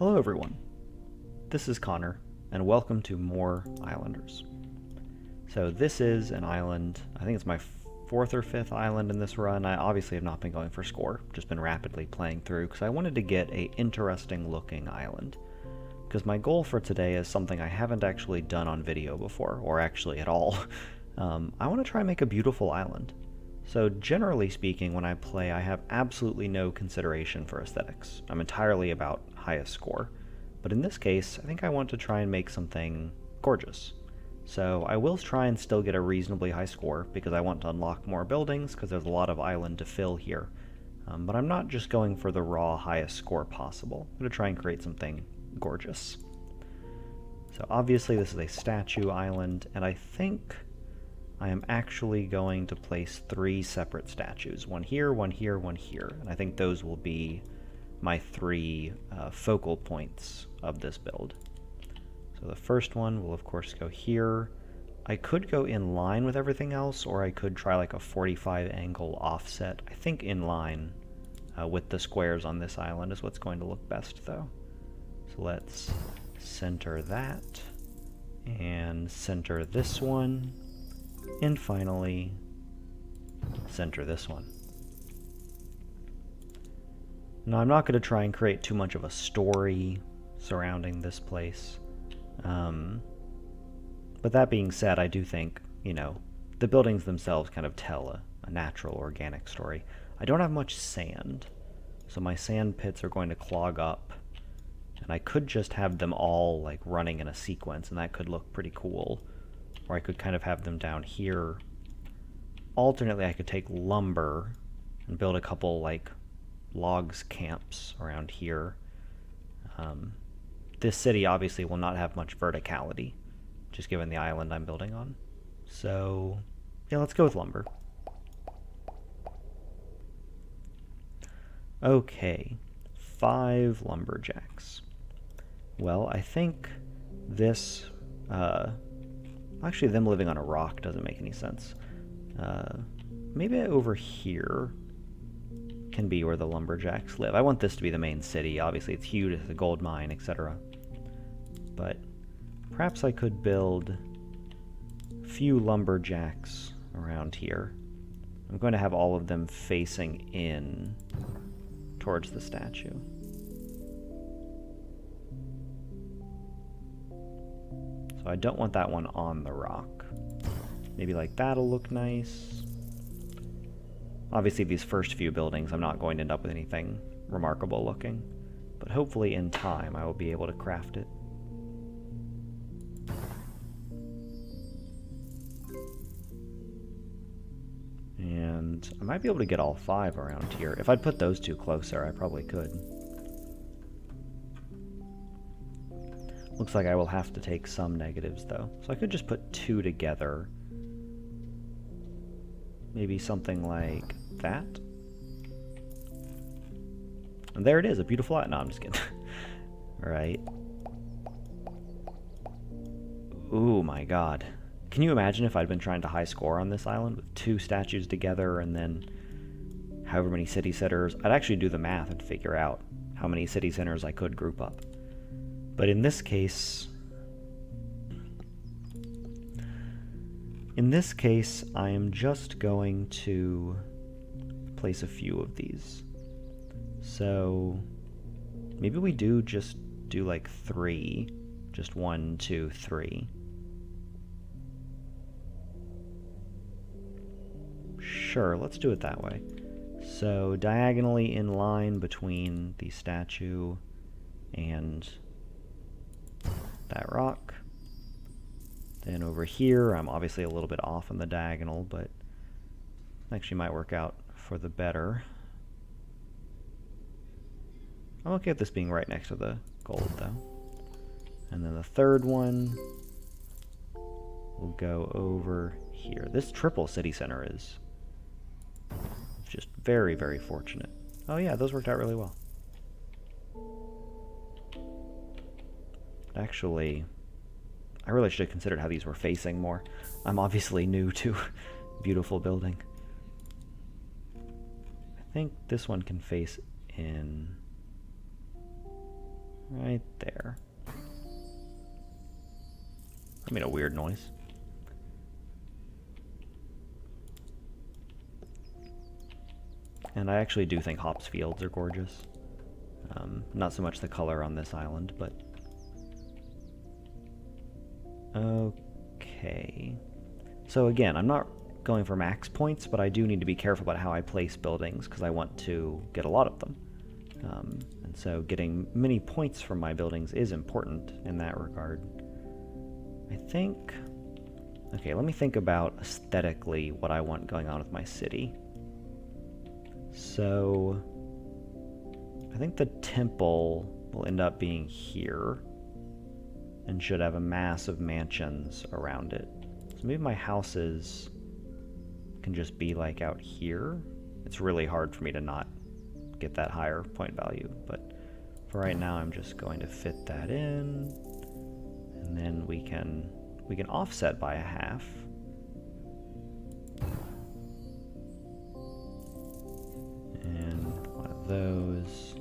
Hello everyone, this is Connor, and welcome to More Islanders. So this is an island, I think it's my fourth or fifth island in this run. I obviously have not been going for score, just been rapidly playing through, because I wanted to get a interesting looking island. Because my goal for today is something I haven't actually done on video before, or actually at all. I want to try and make a beautiful island. So generally speaking, when I play, I have absolutely no consideration for aesthetics. I'm entirely about highest score. But in this case, I think I want to try and make something gorgeous. So I will try and still get a reasonably high score, because I want to unlock more buildings, because there's a lot of island to fill here. But I'm not just going for the raw highest score possible. I'm going to try and create something gorgeous. So obviously this is a statue island, and I think I am actually going to place 3 separate statues. One here, one here, one here. And I think those will be my 3 focal points of this build. So the first one will of course go here. I could go in line with everything else, or I could try like a 45 angle offset. I think in line with the squares on this island is what's going to look best though. So let's center that, and center this one, and finally center this one. Now I'm not going to try and create too much of a story surrounding this place. But that being said, I do think, the buildings themselves kind of tell a natural, organic story. I don't have much sand, so my sand pits are going to clog up, and I could just have them all like running in a sequence, and that could look pretty cool. Or I could kind of have them down here. Alternately, I could take lumber and build a couple like logs camps around here. This city obviously will not have much verticality, just given the island I'm building on. So yeah, let's go with lumber. Okay, 5 lumberjacks. Well, I think this, actually them living on a rock doesn't make any sense. Maybe over here can be where the lumberjacks live. I want this to be the main city. Obviously it's huge, it's a gold mine, etc. But perhaps I could build a few lumberjacks around here. I'm going to have all of them facing in towards the statue. So I don't want that one on the rock. Maybe like that'll look nice. Obviously these first few buildings I'm not going to end up with anything remarkable looking, but hopefully in time I will be able to craft it. And I might be able to get all 5 around here. If I'd put those 2 closer, I probably could. Looks like I will have to take some negatives though. So I could just put 2 together. Maybe something like that. And there it is, a beautiful island. No, I'm just kidding. Alright. Ooh, my god. Can you imagine if I'd been trying to high score on this island with 2 statues together and then however many city centers? I'd actually do the math and figure out how many city centers I could group up. But in this case, I am just going to place a few of these. So maybe we just do like 3. Just 1, 2, 3. Sure, let's do it that way. So diagonally in line between the statue and that rock. Then over here, I'm obviously a little bit off on the diagonal, but actually might work out for the better. I'm okay with this being right next to the gold, though. And then the third one will go over here. This triple city center is just very, very fortunate. Oh yeah, those worked out really well. Actually, I really should have considered how these were facing more. I'm obviously new to beautiful building. I think this one can face in right there. I made a weird noise. And I actually do think hops fields are gorgeous. Not so much the color on this island, but... Okay. So again, I'm not going for max points, but I do need to be careful about how I place buildings, because I want to get a lot of them. And so getting many points from my buildings is important in that regard. I think... Okay, let me think about aesthetically what I want going on with my city. So... I think the temple will end up being here, and should have a mass of mansions around it. So maybe my houses can just be like out here. It's really hard for me to not get that higher point value, but for right now I'm just going to fit that in, and then we can offset by a half. And one of those.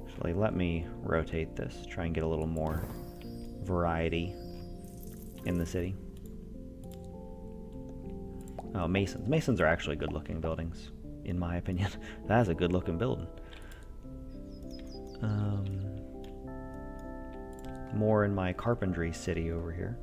Actually, let me rotate this, try and get a little more variety in the city. Oh, Masons. Masons are actually good-looking buildings, in my opinion. That's a good-looking building. More in my carpentry city over here.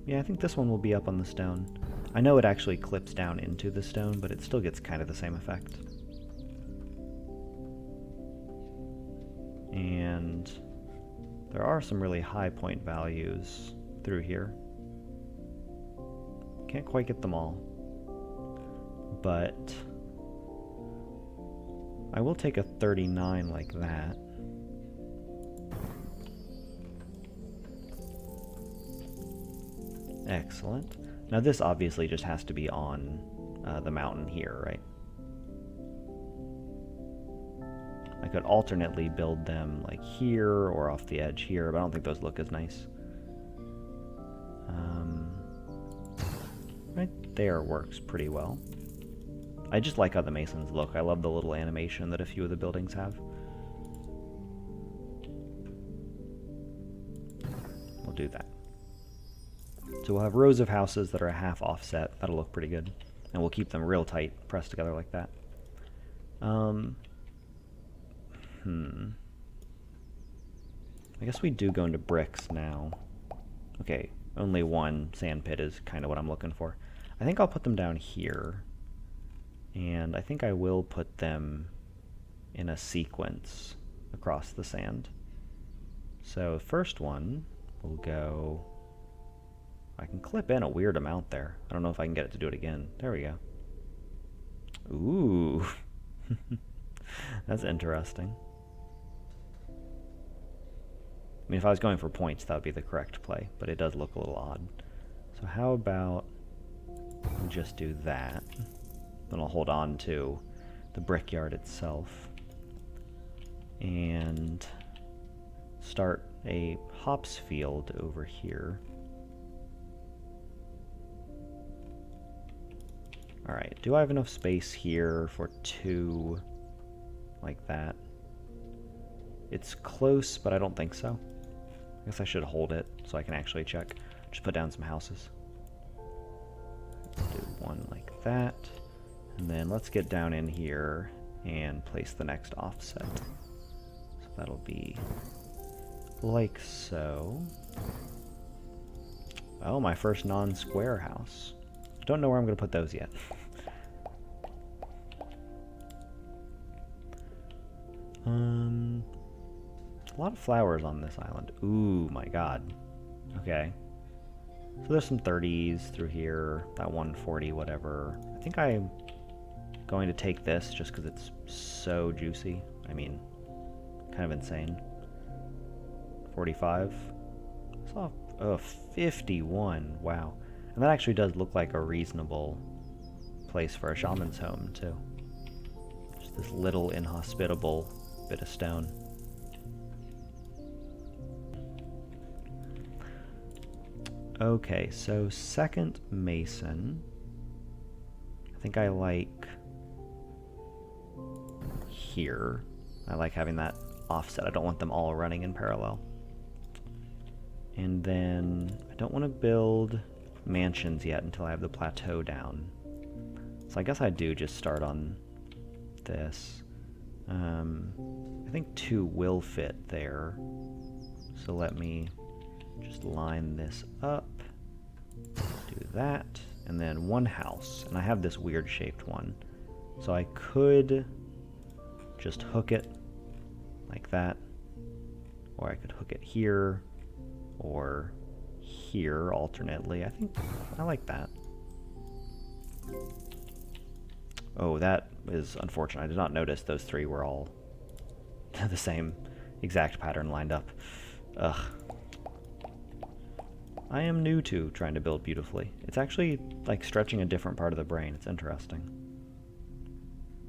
Yeah, I think this one will be up on the stone. I know it actually clips down into the stone, but it still gets kind of the same effect. And there are some really high point values through here. Can't quite get them all, but I will take a 39 like that. Excellent. Now this obviously just has to be on the mountain here, right? I could alternately build them like here or off the edge here, but I don't think those look as nice. Right there works pretty well. I just like how the Masons look. I love the little animation that a few of the buildings have. We'll do that. So we'll have rows of houses that are a half offset. That'll look pretty good. And we'll keep them real tight, pressed together like that. I guess we do go into bricks now. Okay, only one sand pit is kind of what I'm looking for. I think I'll put them down here. And I think I will put them in a sequence across the sand. So the first one will go... I can clip in a weird amount there. I don't know if I can get it to do it again. There we go. Ooh. That's interesting. I mean, if I was going for points, that would be the correct play, but it does look a little odd. So how about we just do that? Then I'll hold on to the brickyard itself and start a hops field over here. Alright, do I have enough space here for two like that? It's close, but I don't think so. I guess I should hold it so I can actually check. Just put down some houses. Do one like that. And then let's get down in here and place the next offset. So that'll be like so. Oh, my first non-square house. Don't know where I'm going to put those yet. A lot of flowers on this island. Ooh, my god. Okay. So there's some 30s through here, that 140, whatever. I think I'm going to take this just because it's so juicy. I mean, kind of insane. 45. Oh, 51. Wow. And that actually does look like a reasonable place for a shaman's home, too. Just this little inhospitable bit of stone. Okay, so second mason. I think I like here. I like having that offset. I don't want them all running in parallel. And then I don't want to build mansions yet until I have the plateau down. So I guess I do just start on this. I think 2 will fit there. So let me just line this up, do that, and then 1 house. And I have this weird shaped one. So I could just hook it like that, or I could hook it here, or here alternately. I think I like that. Oh, that is unfortunate. I did not notice those 3 were all the same exact pattern lined up. Ugh. I am new to trying to build beautifully. It's actually like stretching a different part of the brain. It's interesting.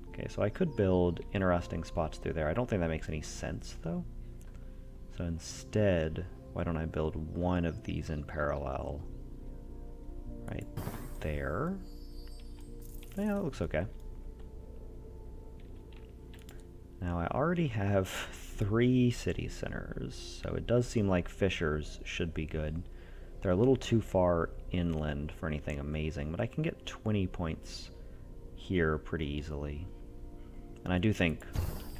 Okay, so I could build interesting spots through there. I don't think that makes any sense, though. So instead, why don't I build 1 of these in parallel? Right there. Yeah, that looks okay. Now I already have 3 city centers, so it does seem like Fishers should be good. They're a little too far inland for anything amazing, but I can get 20 points here pretty easily. And I do think,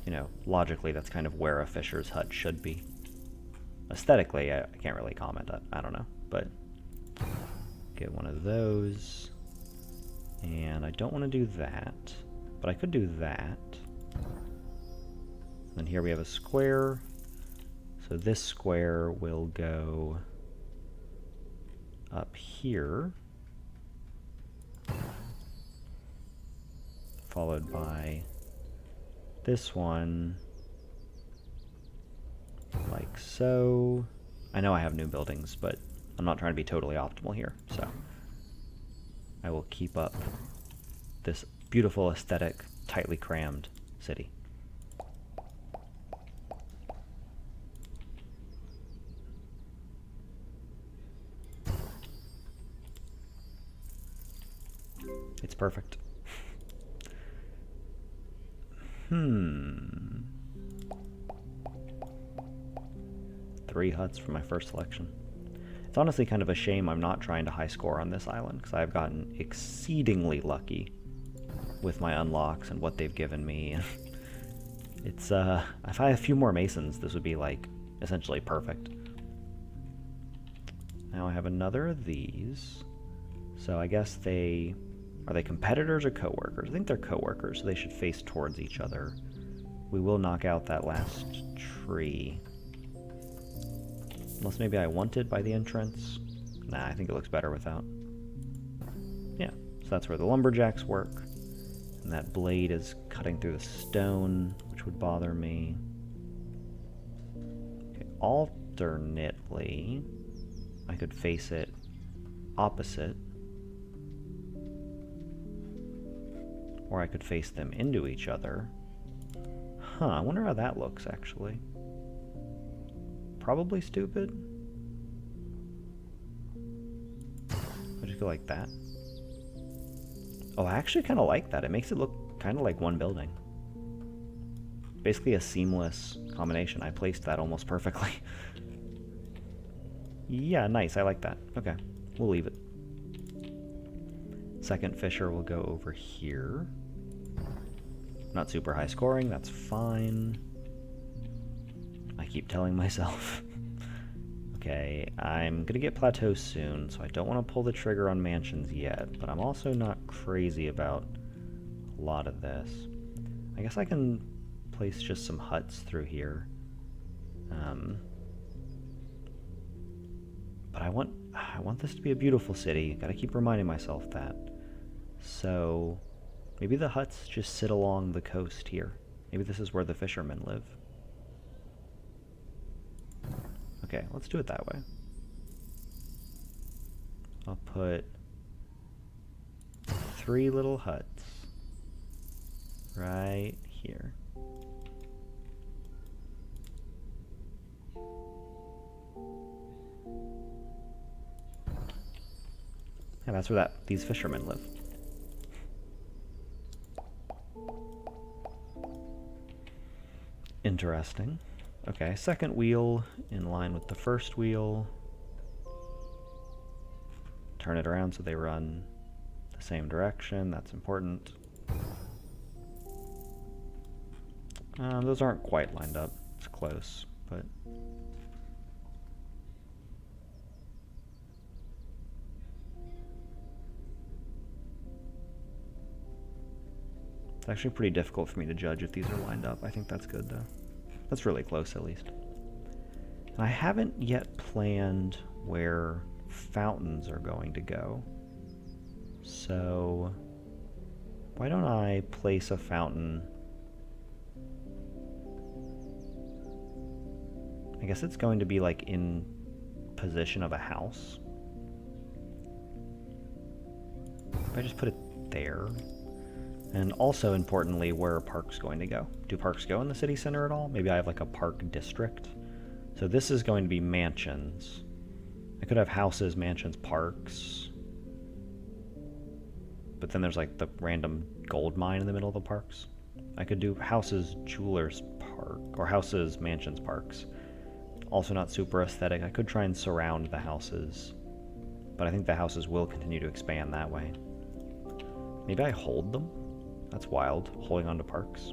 you know, logically that's kind of where a Fisher's hut should be. Aesthetically, I can't really comment. I don't know, but get 1 of those. And I don't want to do that, but I could do that. And here we have a square. So this square will go up here, followed by this one, like so. I know I have new buildings, but I'm not trying to be totally optimal here, so I will keep up this beautiful aesthetic, tightly crammed city. It's perfect. 3 huts for my first selection. It's honestly kind of a shame I'm not trying to high score on this island, because I've gotten exceedingly lucky with my unlocks and what they've given me. It's, if I had a few more masons, this would be, like, essentially perfect. Now I have another of these. So I guess are they competitors or co-workers? I think they're co-workers, so they should face towards each other. We will knock out that last tree. Unless maybe I want it by the entrance. Nah, I think it looks better without. Yeah, so that's where the lumberjacks work. And that blade is cutting through the stone, which would bother me. Okay, alternately, I could face it opposite. Or I could face them into each other. Huh, I wonder how that looks, actually. Probably stupid. I'll just go like that. Oh, I actually kind of like that. It makes it look kind of like one building. Basically a seamless combination. I placed that almost perfectly. Yeah, nice. I like that. Okay, we'll leave it. Second Fisher will go over here. Not super high scoring, that's fine. I keep telling myself. Okay, I'm gonna get plateau soon, so I don't want to pull the trigger on mansions yet, but I'm also not crazy about a lot of this. I guess I can place just some huts through here. But I want this to be a beautiful city. Gotta keep reminding myself that. So maybe the huts just sit along the coast here. Maybe this is where the fishermen live. Okay, let's do it that way. I'll put 3 little huts right here. And that's where these fishermen live. Interesting. Okay, second wheel in line with the first wheel. Turn it around so they run the same direction. That's important. Those aren't quite lined up. It's close, but... It's actually pretty difficult for me to judge if these are lined up. I think that's good, though. That's really close, at least. And I haven't yet planned where fountains are going to go. So, why don't I place a fountain? I guess it's going to be, like, in position of a house. If I just put it there... And also, importantly, where are parks going to go? Do parks go in the city center at all? Maybe I have like a park district. So this is going to be mansions. I could have houses, mansions, parks. But then there's like the random gold mine in the middle of the parks. I could do houses, jewelers park, or houses, mansions, parks. Also not super aesthetic. I could try and surround the houses. But I think the houses will continue to expand that way. Maybe I hold them? That's wild, holding on to parks.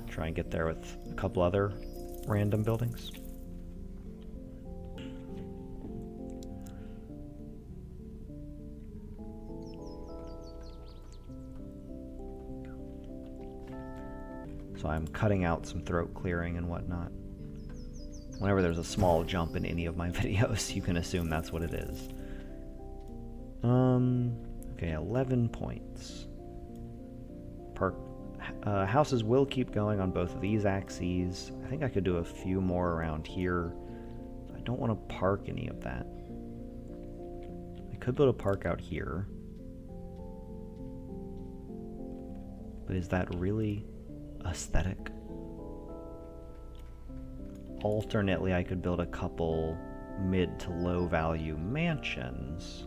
Try and get there with a couple other random buildings. So I'm cutting out some throat clearing and whatnot. Whenever there's a small jump in any of my videos, you can assume that's what it is. Okay, 11 points. Houses will keep going on both of these axes. I think I could do a few more around here. I don't want to park any of that. I could build a park out here. But is that really aesthetic? Alternately, I could build a couple mid to low value mansions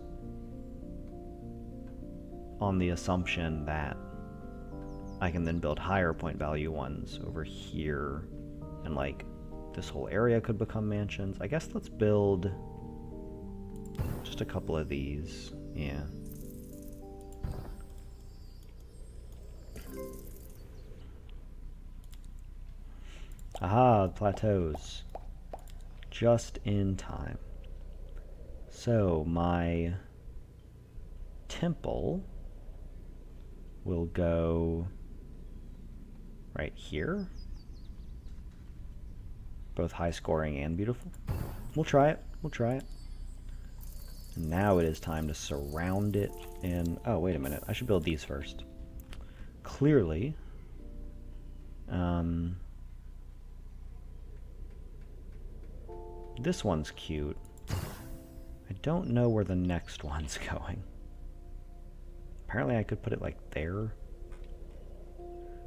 on the assumption that I can then build higher point value ones over here, and like this whole area could become mansions. I guess let's build just a couple of these. Yeah. Aha, the plateaus. Just in time. So my temple will go right here. Both high scoring and beautiful. We'll try it. We'll try it. And now it is time to surround it in... Oh, wait a minute. I should build these first. Clearly, this one's cute. I don't know where the next one's going. Apparently I could put it like there.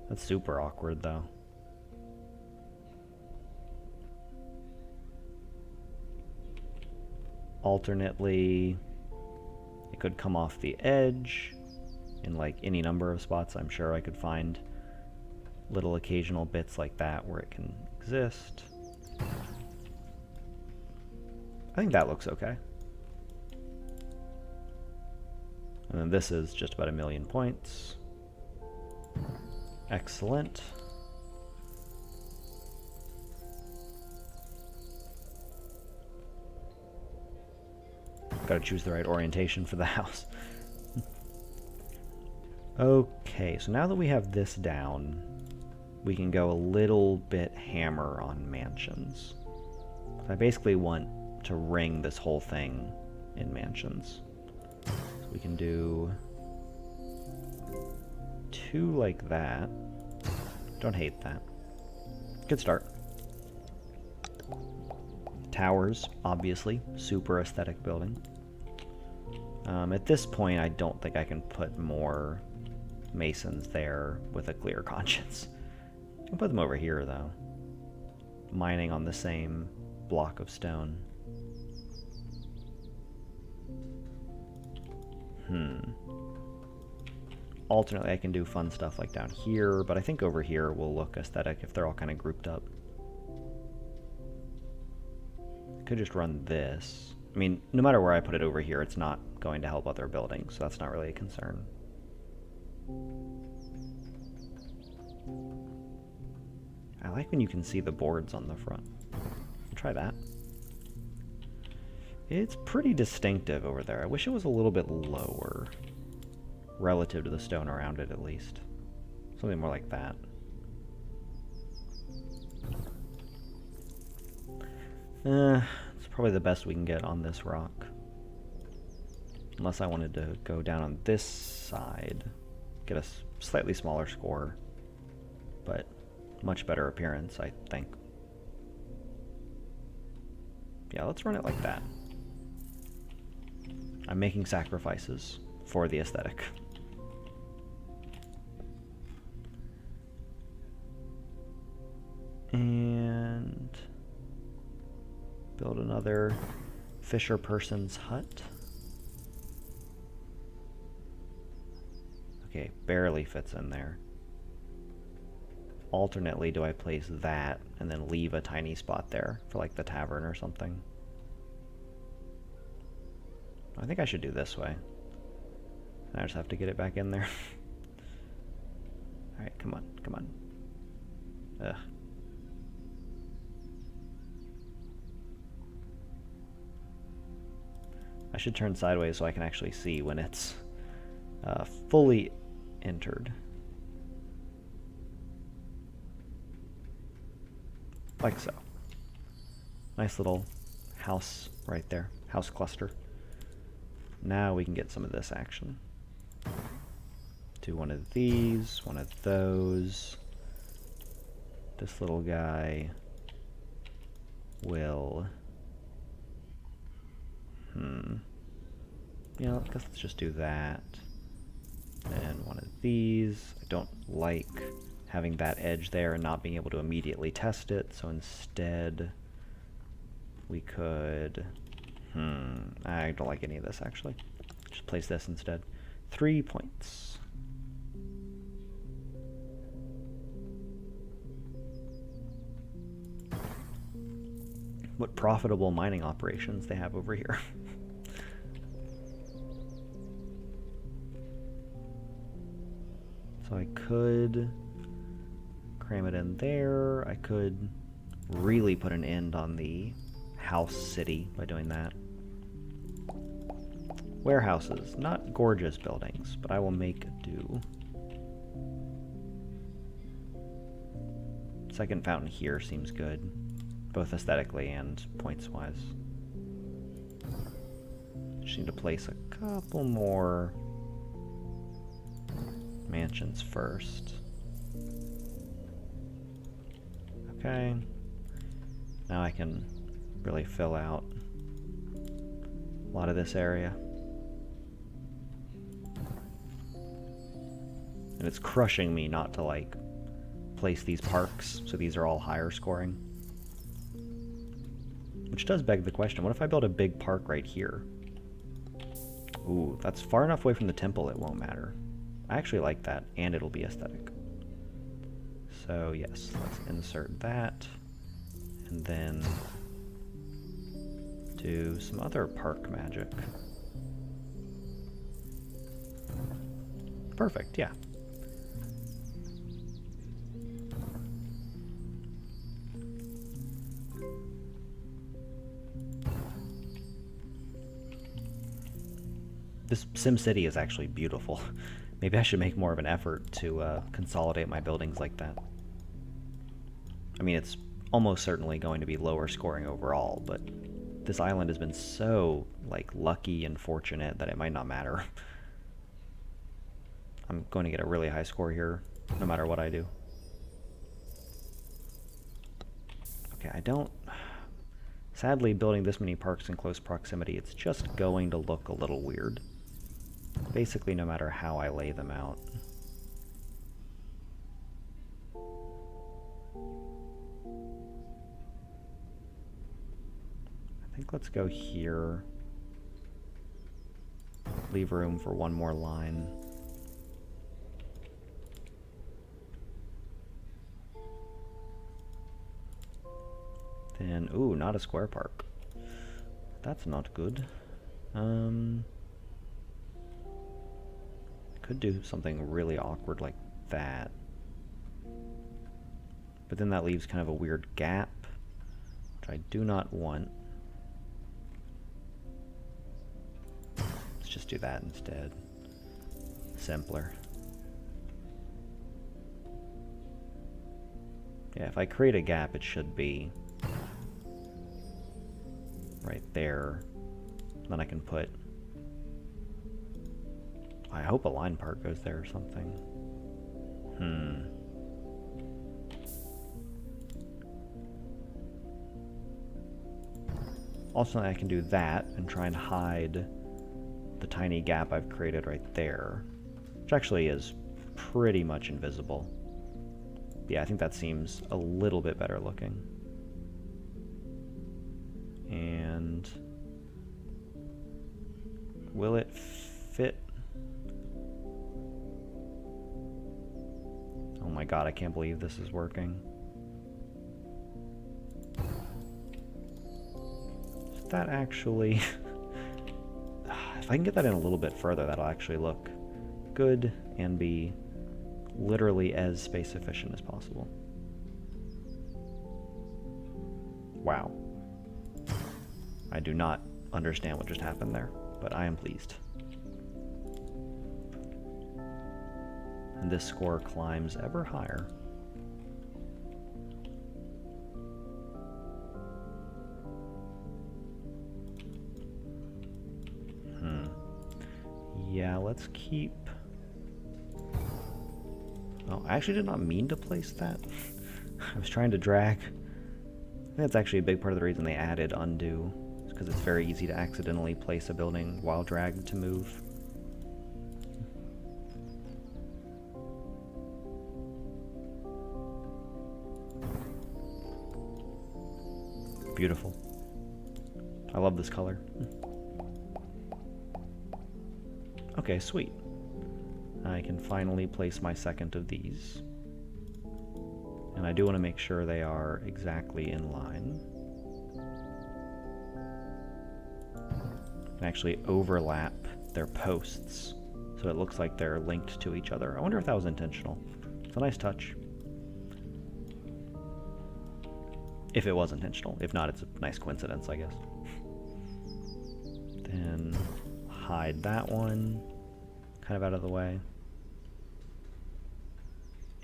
That's super awkward though. Alternately, it could come off the edge in like any number of spots. I'm sure I could find little occasional bits like that where it can exist. I think that looks okay. And then this is just about 1,000,000 points. Excellent. Gotta choose the right orientation for the house. Okay, so now that we have this down, we can go a little bit hammer on mansions. I basically want to ring this whole thing in mansions. So we can do 2 like that. Don't hate that. Good start. Towers, obviously, super aesthetic building. At this point, I don't think I can put more masons there with a clear conscience. I can put them over here, though. Mining on the same block of stone. Alternately, I can do fun stuff like down here, but I think over here will look aesthetic if they're all kind of grouped up. I could just run this. I mean, no matter where I put it over here, it's not going to help other buildings, so that's not really a concern. I like when you can see the boards on the front. I'll try that. It's pretty distinctive over there. I wish it was a little bit lower, relative to the stone around it at least. Something more like that. It's probably the best we can get on this rock. Unless I wanted to go down on this side, get a slightly smaller score, but much better appearance, I think. Yeah, let's run it like that. I'm making sacrifices for the aesthetic. And build another fisher person's hut. Okay, barely fits in there. Alternately, do I place that and then leave a tiny spot there for like the tavern or something? I think I should do this way. I just have to get it back in there. Alright, come on, come on. Ugh. I should turn sideways so I can actually see when it's fully entered. Like so. Nice little house right there. House cluster. Now we can get some of this action. Do one of these, one of those. This little guy will... Yeah, I guess let's just do that. And one of these. I don't like having that edge there and not being able to immediately test it, so instead we could... I don't like any of this, actually. Just place this instead. 3 points. What profitable mining operations they have over here. So I could cram it in there. I could really put an end on the house city by doing that. Warehouses, not gorgeous buildings, but I will make do. Second fountain here seems good, both aesthetically and points-wise. Just need to place a couple more mansions first. Okay. Now I can really fill out a lot of this area. And it's crushing me not to, like, place these parks, so these are all higher scoring. Which does beg the question, what if I build a big park right here? Ooh, that's far enough away from the temple it won't matter. I actually like that, and it'll be aesthetic. So yes, let's insert that, and then do some other park magic. Perfect, yeah. This SimCity is actually beautiful. Maybe I should make more of an effort to consolidate my buildings like that. I mean, it's almost certainly going to be lower scoring overall, but this island has been so, like, lucky and fortunate that it might not matter. I'm going to get a really high score here, no matter what I do. Okay, I don't... Sadly, building this many parks in close proximity, it's just going to look a little weird. Basically, no matter how I lay them out. I think let's go here. leave room for one more line. Then, ooh, not a square park. That's not good. Could do something really awkward like that. But then that leaves kind of a weird gap, which I do not want. Let's just do that instead. Simpler. Yeah, if I create a gap, it should be right there. Then I can put, I hope a line part goes there or something. Also, I can do that and try and hide the tiny gap I've created right there, which actually is pretty much invisible. Yeah, I think that seems a little bit better looking. And will it fit? Oh my god, I can't believe this is working. Is that actually... If I can get that in a little bit further, that'll actually look good and be literally as space efficient as possible. Wow. I do not understand what just happened there, but I am pleased. And this score climbs ever higher. Yeah, let's keep... Oh, I actually did not mean to place that. I was trying to drag. I think that's actually a big part of the reason they added undo. It's because it's very easy to accidentally place a building while dragged to move. Beautiful. I love this color. Okay, sweet. I can finally place my second of these. And I do want to make sure they are exactly in line. And actually overlap their posts so it looks like they're linked to each other. I wonder if that was intentional. It's a nice touch. If it was intentional. If not, it's a nice coincidence, I guess. Then hide that one kind of out of the way.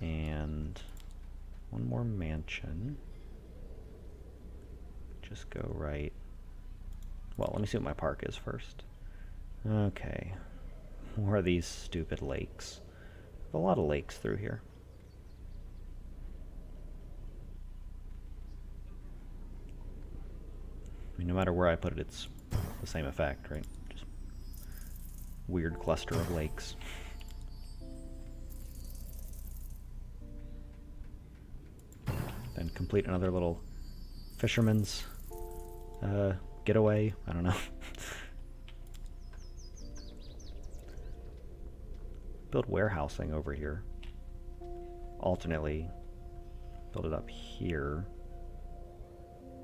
And one more mansion. Just go right. Well, let me see what my park is first. Okay. More of these stupid lakes. There's a lot of lakes through here. I mean, no matter where I put it, it's the same effect, right? Just weird cluster of lakes. Then complete another little fisherman's getaway. I don't know. Build warehousing over here. Alternately, build it up here.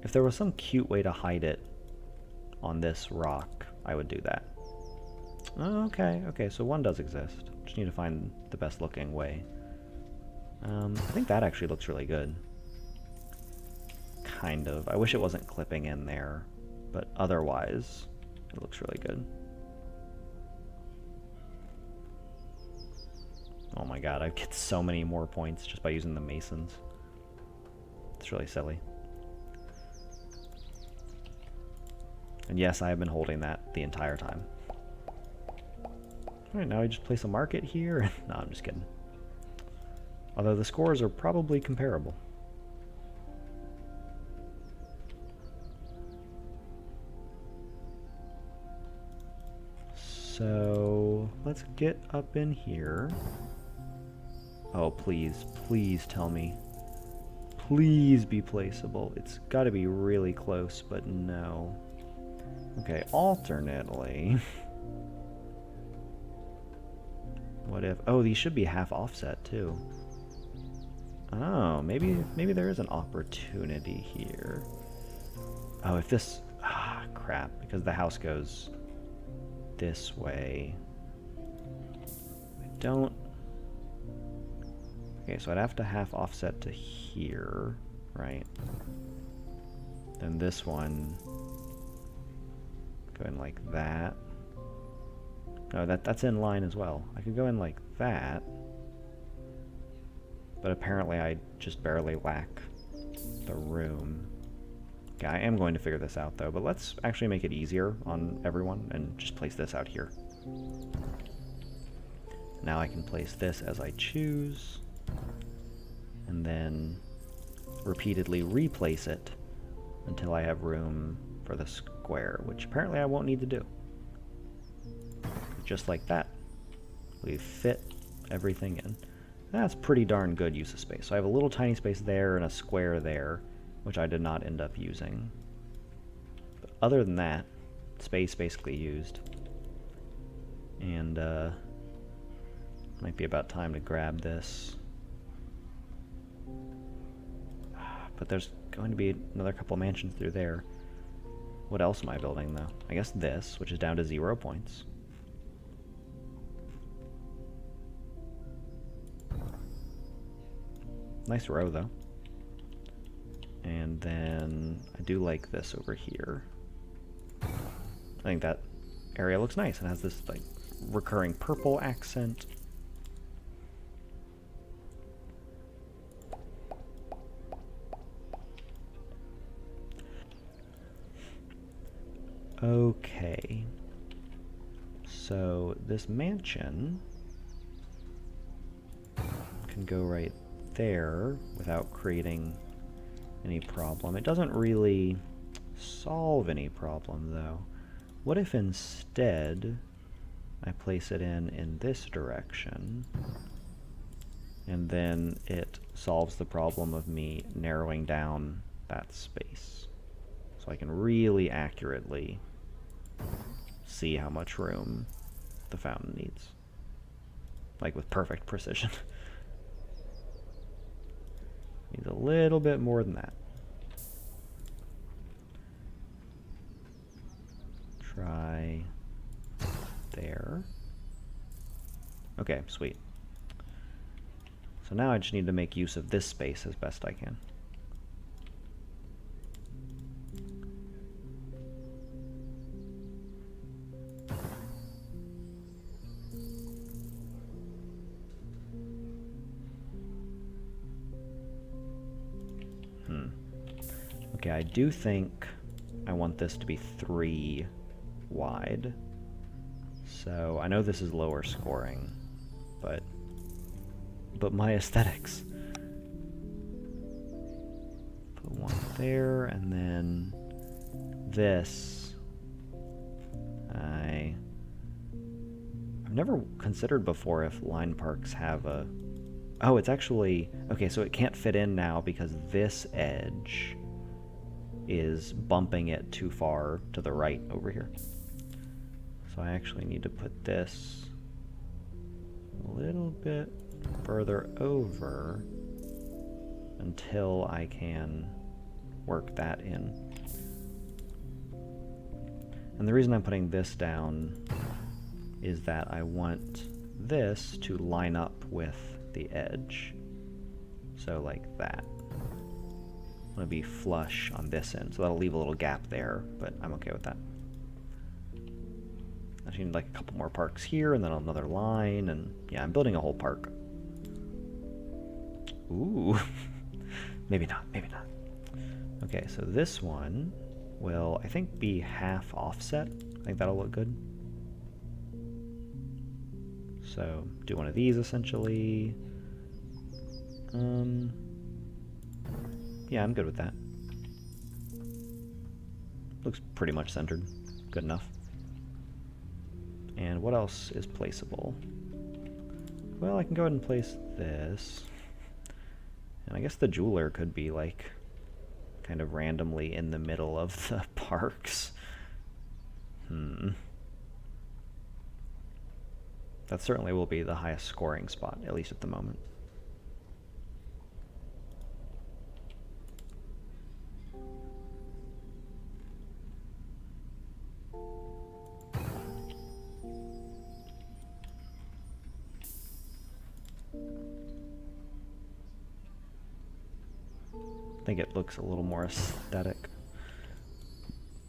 If there was some cute way to hide it on this rock, I would do that. Okay, so one does exist. Just need to find the best looking way. I think that actually looks really good. Kind of. I wish it wasn't clipping in there, but otherwise, it looks really good. Oh my god, I get so many more points just by using the masons. It's really silly. And yes, I have been holding that the entire time. Alright, now I just place a market here. No, I'm just kidding. Although the scores are probably comparable. So let's get up in here. Oh, please, please tell me. Please be placeable. It's got to be really close, but no. Okay, alternately, What if... Oh, these should be half offset, too. Oh, maybe there is an opportunity here. Oh, if this... Ah, crap. Because the house goes this way. I don't... Okay, so I'd have to half offset to here, right? Then this one... Go in like that. No, that's in line as well. I could go in like that. But apparently I just barely lack the room. Okay, I am going to figure this out though, but let's actually make it easier on everyone and just place this out here. Now I can place this as I choose, and then repeatedly replace it until I have room for the square, which apparently I won't need to do. Just like that, we fit everything in. That's pretty darn good use of space. So I have a little tiny space there and a square there, which I did not end up using. But other than that, space basically used. And might be about time to grab this. But there's going to be another couple mansions through there. What else am I building though? I guess this, which is down to 0 points. Nice row, though. And then I do like this over here. I think that area looks nice and has this like recurring purple accent. Okay. So this mansion can go right there without creating any problem. It doesn't really solve any problem though. What if instead I place it in this direction, and then it solves the problem of me narrowing down that space, so I can really accurately see how much room the fountain needs, like with perfect precision. Needs a little bit more than that. Try there. Okay, sweet. So now I just need to make use of this space as best I can. Okay, I do think I want this to be 3 wide. So I know this is lower scoring, but my aesthetics. Put one there, and then this. I've never considered before if line parks have a... Oh, it's actually... Okay, so it can't fit in now because this edge is bumping it too far to the right over here. So I actually need to put this a little bit further over until I can work that in. And the reason I'm putting this down is that I want this to line up with the edge. So like that. I'm going to be flush on this end, so that'll leave a little gap there, but I'm okay with that. I just need like a couple more parks here, and then another line, and yeah, I'm building a whole park. Ooh. Maybe not, maybe not. Okay, so this one will, I think, be half offset. I think that'll look good. So, do one of these, essentially. Yeah, I'm good with that. Looks pretty much centered. Good enough. And what else is placeable? Well, I can go ahead and place this. And I guess the jeweler could be, like, kind of randomly in the middle of the parks. That certainly will be the highest scoring spot, at least at the moment. I think it looks a little more aesthetic.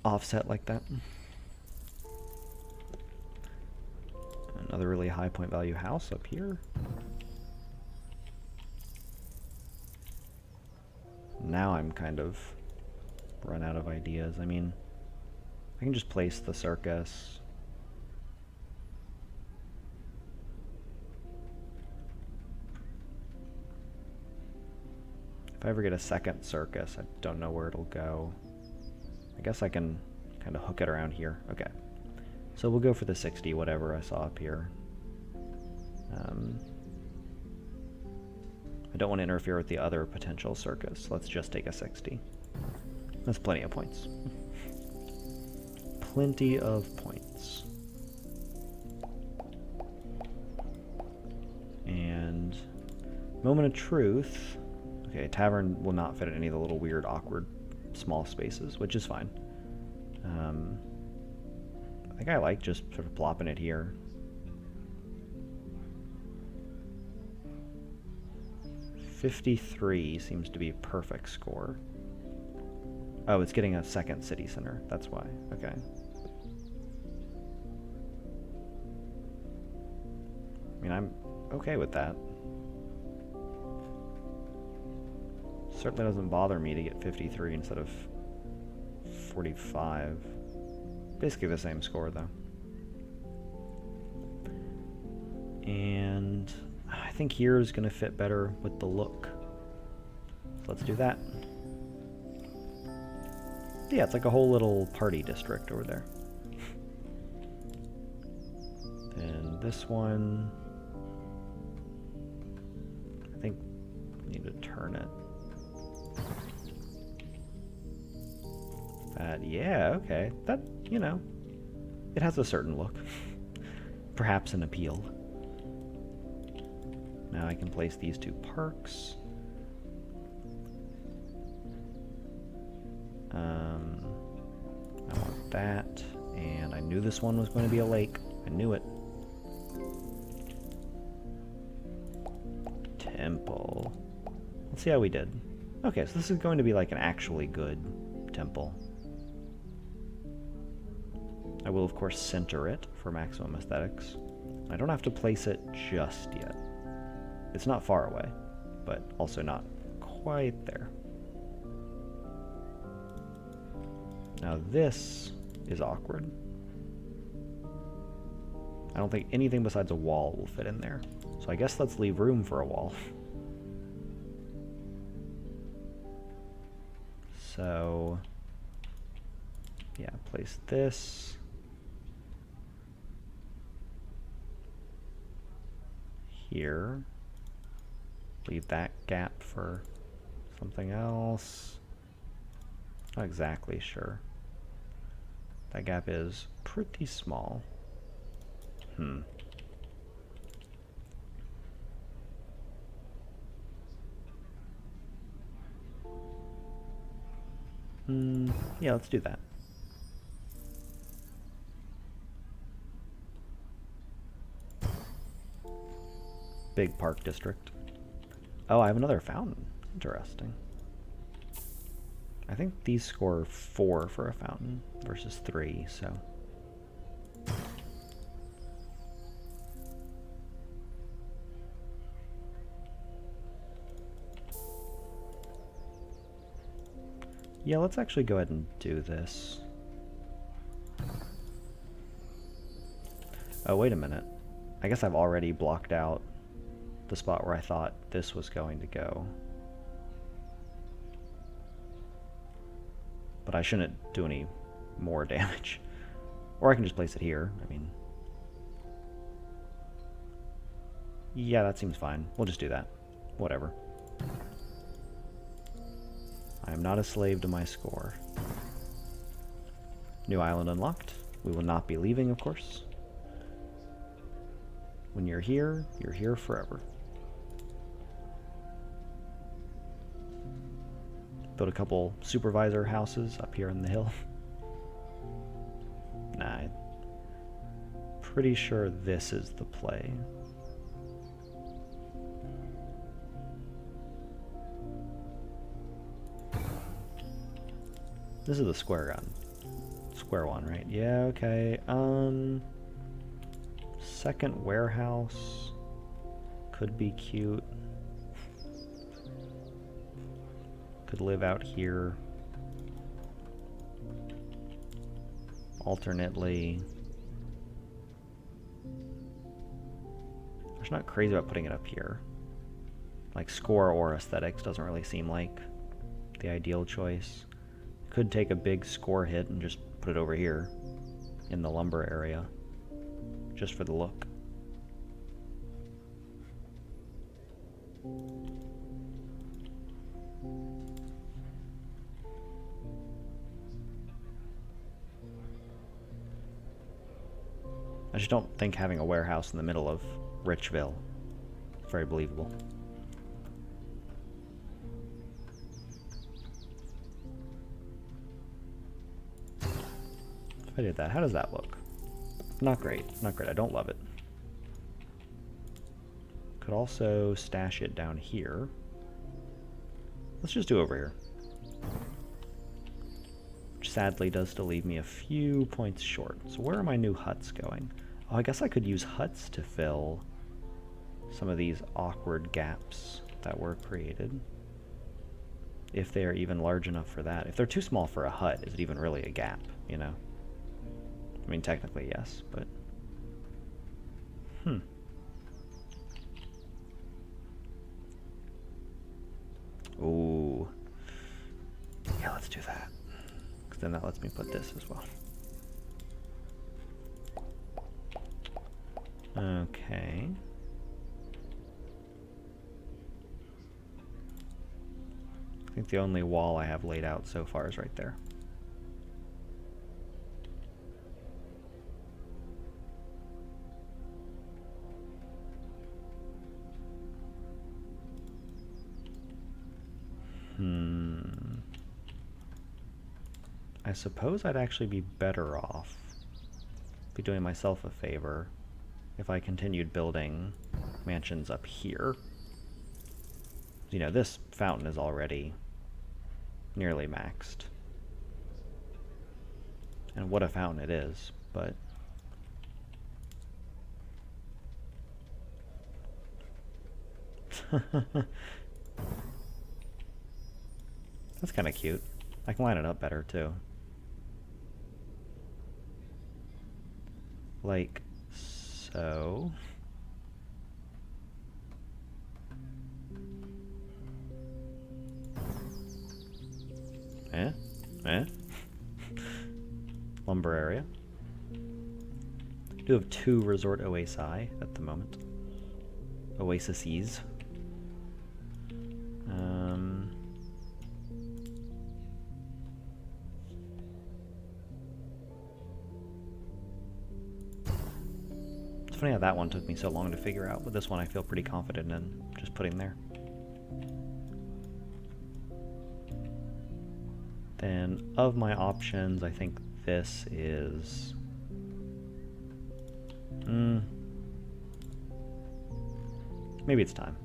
Offset like that. Another really high point value house up here. Now I'm kind of run out of ideas. I mean, I can just place the circus. If I ever get a second circus, I don't know where it'll go. I guess I can kind of hook it around here. Okay. So we'll go for the 60, whatever I saw up here. I don't want to interfere with the other potential circus. Let's just take a 60. That's plenty of points. Plenty of points. And moment of truth. Okay, tavern will not fit in any of the little weird, awkward, small spaces, which is fine. I think I like just sort of plopping it here. $53 seems to be a perfect score. Oh, it's getting a second city center. That's why. Okay. I mean, I'm okay with that. Certainly doesn't bother me to get 53 instead of 45. Basically the same score, though. And I think here is going to fit better with the look. So let's do that. Yeah, it's like a whole little party district over there. And this one, I think we need to turn it. Yeah, okay. That, you know, it has a certain look. Perhaps an appeal. Now I can place these two parks. I want that, and I knew this one was going to be a lake. I knew it. Temple. Let's see how we did. Okay, so this is going to be like an actually good temple. I will, of course, center it for maximum aesthetics. I don't have to place it just yet. It's not far away, but also not quite there. Now this is awkward. I don't think anything besides a wall will fit in there. So I guess let's leave room for a wall. So, yeah, place this. Here. Leave that gap for something else. Not exactly sure. That gap is pretty small. Yeah, let's do that. Big park district. Oh, I have another fountain. Interesting. I think these score 4 for a fountain versus 3, so. Yeah, let's actually go ahead and do this. Oh, wait a minute. I guess I've already blocked out the spot where I thought this was going to go. But I shouldn't do any more damage. Or I can just place it here. I mean... yeah, that seems fine. We'll just do that. Whatever. I am not a slave to my score. New island unlocked. We will not be leaving, of course. When you're here forever. Build a couple supervisor houses up here on the hill. Nah, pretty sure this is the play. This is the square one, right? Yeah, okay. Second warehouse could be cute. Could live out here. Alternately. I'm just not crazy about putting it up here. Like score or aesthetics doesn't really seem like the ideal choice. Could take a big score hit and just put it over here in the lumber area, just for the look. I just don't think having a warehouse in the middle of Richville is very believable. If I did that, how does that look? Not great. Not great. I don't love it. Could also stash it down here. Let's just do over here. Which sadly does still leave me a few points short. So where are my new huts going? Oh, I guess I could use huts to fill some of these awkward gaps that were created. If they are even large enough for that. If they're too small for a hut, is it even really a gap, you know? I mean, technically, yes, but... Ooh. Yeah, let's do that. Because then that lets me put this as well. Okay. I think the only wall I have laid out so far is right there. I suppose I'd actually be better off, be doing myself a favor, if I continued building mansions up here. You know, this fountain is already nearly maxed. And what a fountain it is, but... That's kind of cute. I can line it up better, too. Like so. Lumber area. We do have 2 resort oasi at the moment. Oases. It's funny how that one took me so long to figure out, but this one I feel pretty confident in just putting there. Then, of my options, I think this is... maybe it's time.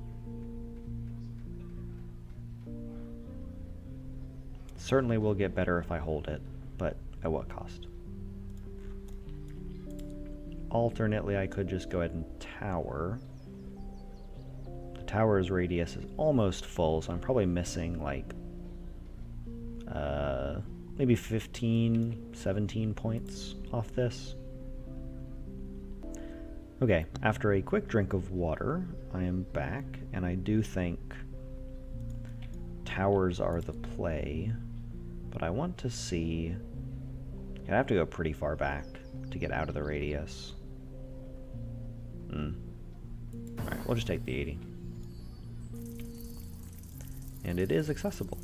Certainly will get better if I hold it, but at what cost? Alternately, I could just go ahead and tower. The tower's radius is almost full, so I'm probably missing like maybe 15, 17 points off this. Okay, after a quick drink of water, I am back, and I do think towers are the play, but I want to see... I have to go pretty far back to get out of the radius. Alright, we'll just take the 80. And it is accessible.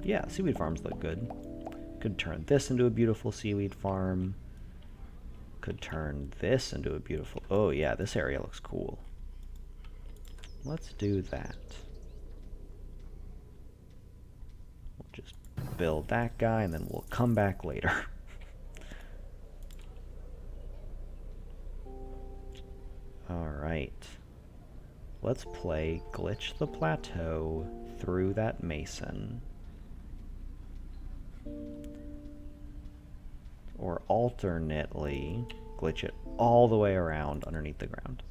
Yeah, seaweed farms look good. Could turn this into a beautiful seaweed farm. could turn this into a beautiful... Oh yeah, this area looks cool. Let's do that. We'll just build that guy and then we'll come back later. Alright. Let's play Glitch the Plateau through that mason. Or alternately, glitch it all the way around underneath the ground.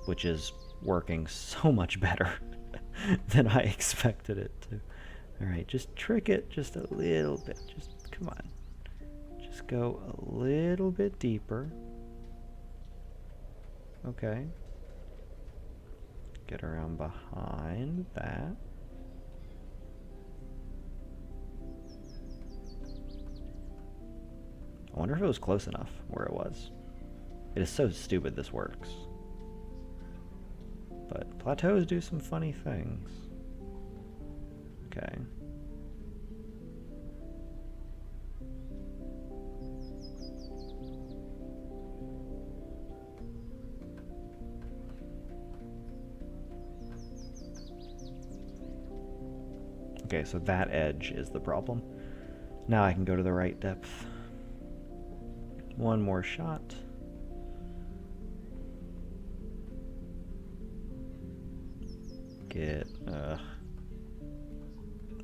Which is working so much better than I expected it to. Alright, just trick it just a little bit. Just, come on. Just go a little bit deeper. Okay. Get around behind that. I wonder if it was close enough where it was. It is so stupid this works. But plateaus do some funny things. Okay. Okay, so that edge is the problem. Now I can go to the right depth. One more shot.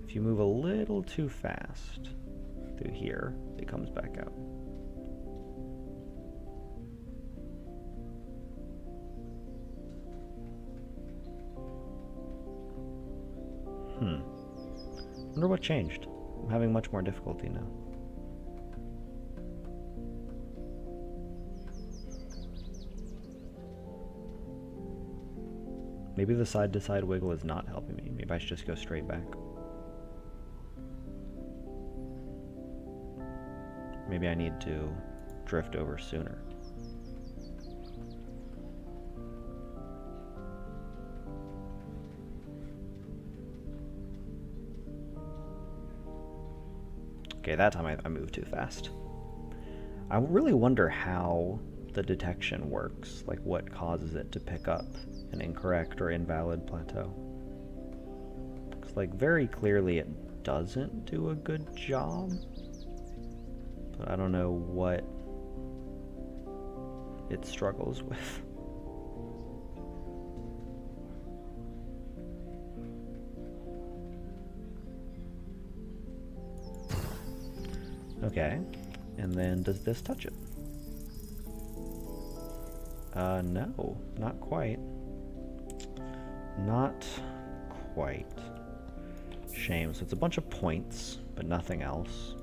If you move a little too fast through here, it comes back out. Wonder what changed. I'm having much more difficulty now. Maybe the side-to-side wiggle is not helping me. Maybe I should just go straight back. Maybe I need to drift over sooner. Okay, that time I moved too fast. I really wonder how the detection works, like what causes it to pick up an incorrect or invalid plateau. Looks like very clearly it doesn't do a good job, but I don't know what it struggles with. Okay, and then does this touch it? No, not quite. Not quite. Shame. So it's a bunch of points, but nothing else.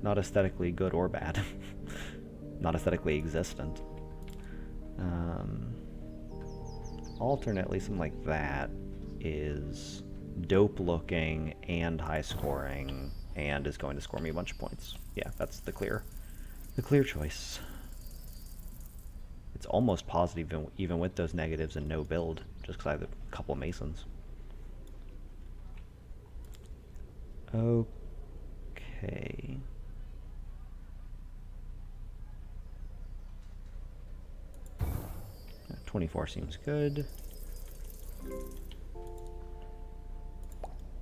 Not aesthetically good or bad. Not aesthetically existent. Alternately, something like that is dope looking and high scoring and is going to score me a bunch of points. Yeah, that's the clear choice. It's almost positive even with those negatives and no build, just because I have a couple of masons. Okay. Yeah, 24 seems good.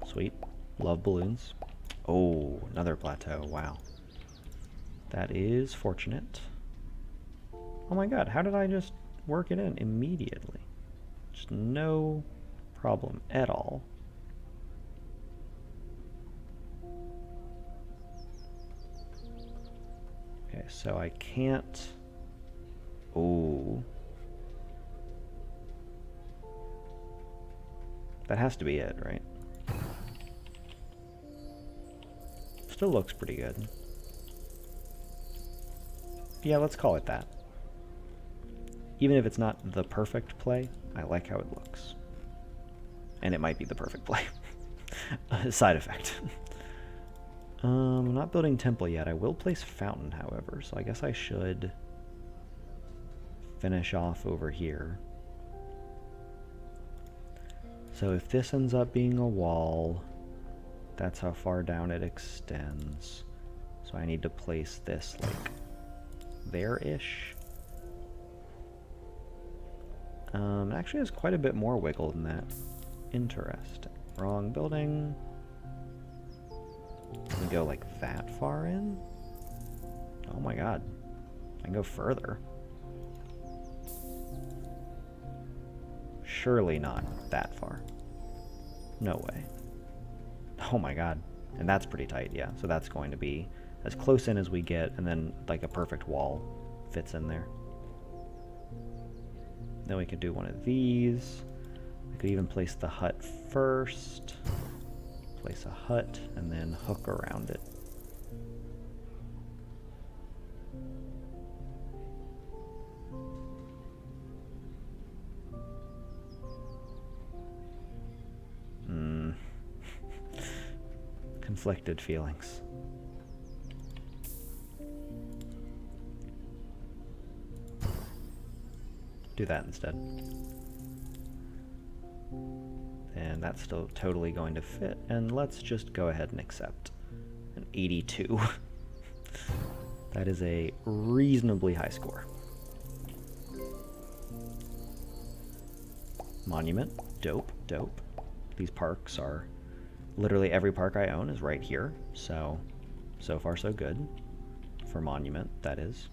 Sweet. Love balloons. Oh, another plateau. Wow. That is fortunate. Oh my god, how did I just work it in immediately? Just no problem at all. Okay, so I can't... Oh. That has to be it, right? Still looks pretty good. Yeah, let's call it that. Even if it's not the perfect play, I like how it looks. And it might be the perfect play. Side effect. I'm not building temple yet. I will place fountain, however, so I guess I should finish off over here. So if this ends up being a wall, That's how far down it extends. So I need to place this like there-ish. It actually has quite a bit more wiggle than that. Interesting. Wrong building. Can we go like that far in? Oh my god. I can go further. Surely not that far. No way. Oh my god. And that's pretty tight, yeah. So that's going to be as close in as we get, and then like a perfect wall fits in there. Then we could do one of these. We could even place the hut first. Place a hut, and then hook around it. Conflicted feelings. Do that instead. And that's still totally going to fit. And let's just go ahead and accept an 82. That is a reasonably high score. Monument. Dope, dope. These parks are... Literally every park I own is right here. So far so good. For Monument, that is.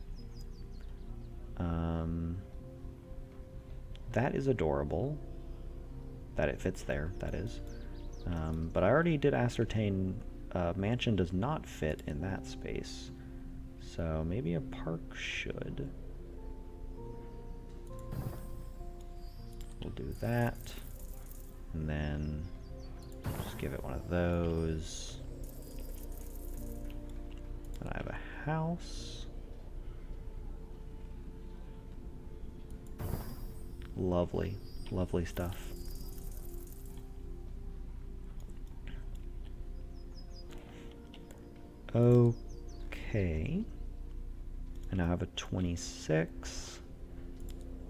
That is adorable. That it fits there, that is. But I already did ascertain mansion does not fit in that space. So maybe a park should. We'll do that. And then just give it one of those. Then I have a house. Lovely, lovely stuff. Okay. And now I have a 26.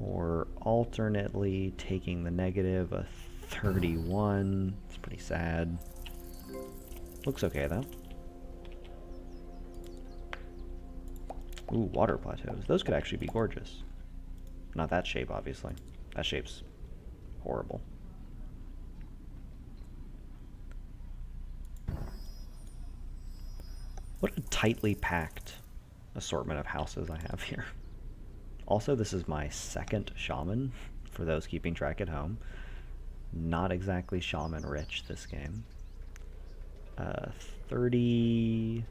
Or alternately taking the negative, a 31. It's pretty sad. Looks okay though. Ooh, water plateaus. Those could actually be gorgeous. Not that shape, obviously. That shape's horrible. What a tightly packed assortment of houses I have here. Also, this is my second shaman, for those keeping track at home. Not exactly shaman rich, this game. 30s.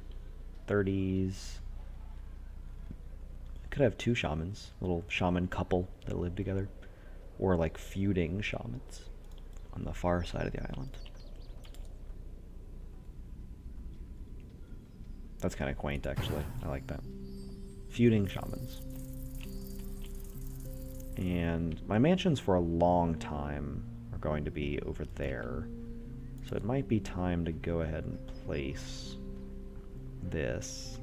Could have two shamans, little shaman couple that live together, or like feuding shamans on the far side of the island. That's kind of quaint, actually. I like that. Feuding shamans. And my mansions for a long time are going to be over there, so it might be time to go ahead and place this.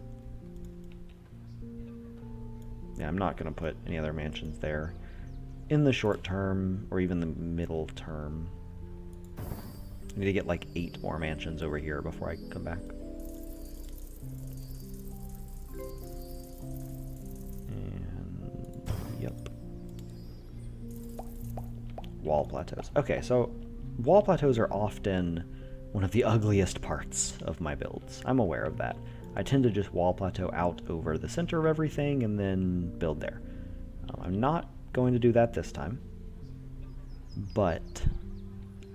Yeah, I'm not going to put any other mansions there in the short term, or even the middle term. I need to get like 8 more mansions over here before I come back. And, yep. Wall plateaus. Okay, so wall plateaus are often one of the ugliest parts of my builds. I'm aware of that. I tend to just wall plateau out over the center of everything and then build there. I'm not going to do that this time, but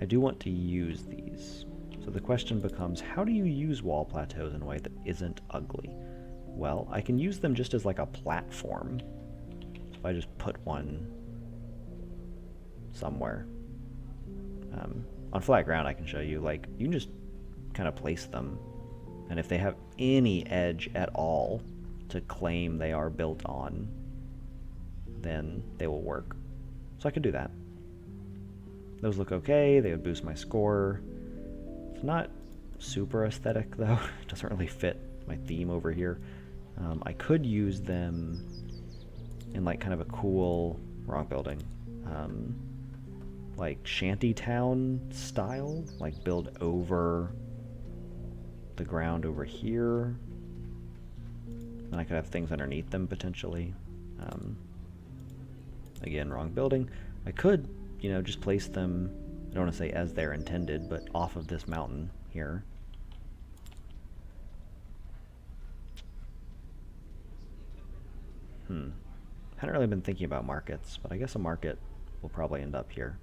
I do want to use these. So the question becomes, how do you use wall plateaus in a way that isn't ugly? Well, I can use them just as like a platform. So if I just put one somewhere. On flat ground I can show you, like, you can just kind of place them, and if they have any edge at all to claim they are built on, then they will work. So I could do that. Those look okay, they would boost my score. It's not super aesthetic though, it doesn't really fit my theme over here. I could use them in like kind of a cool, wrong building, like shantytown style, like build over the ground over here. Then I could have things underneath them potentially. Again, wrong building. I could, you know, just place them, I don't want to say as they're intended, but off of this mountain here. Hadn't really been thinking about markets, but I guess a market will probably end up here.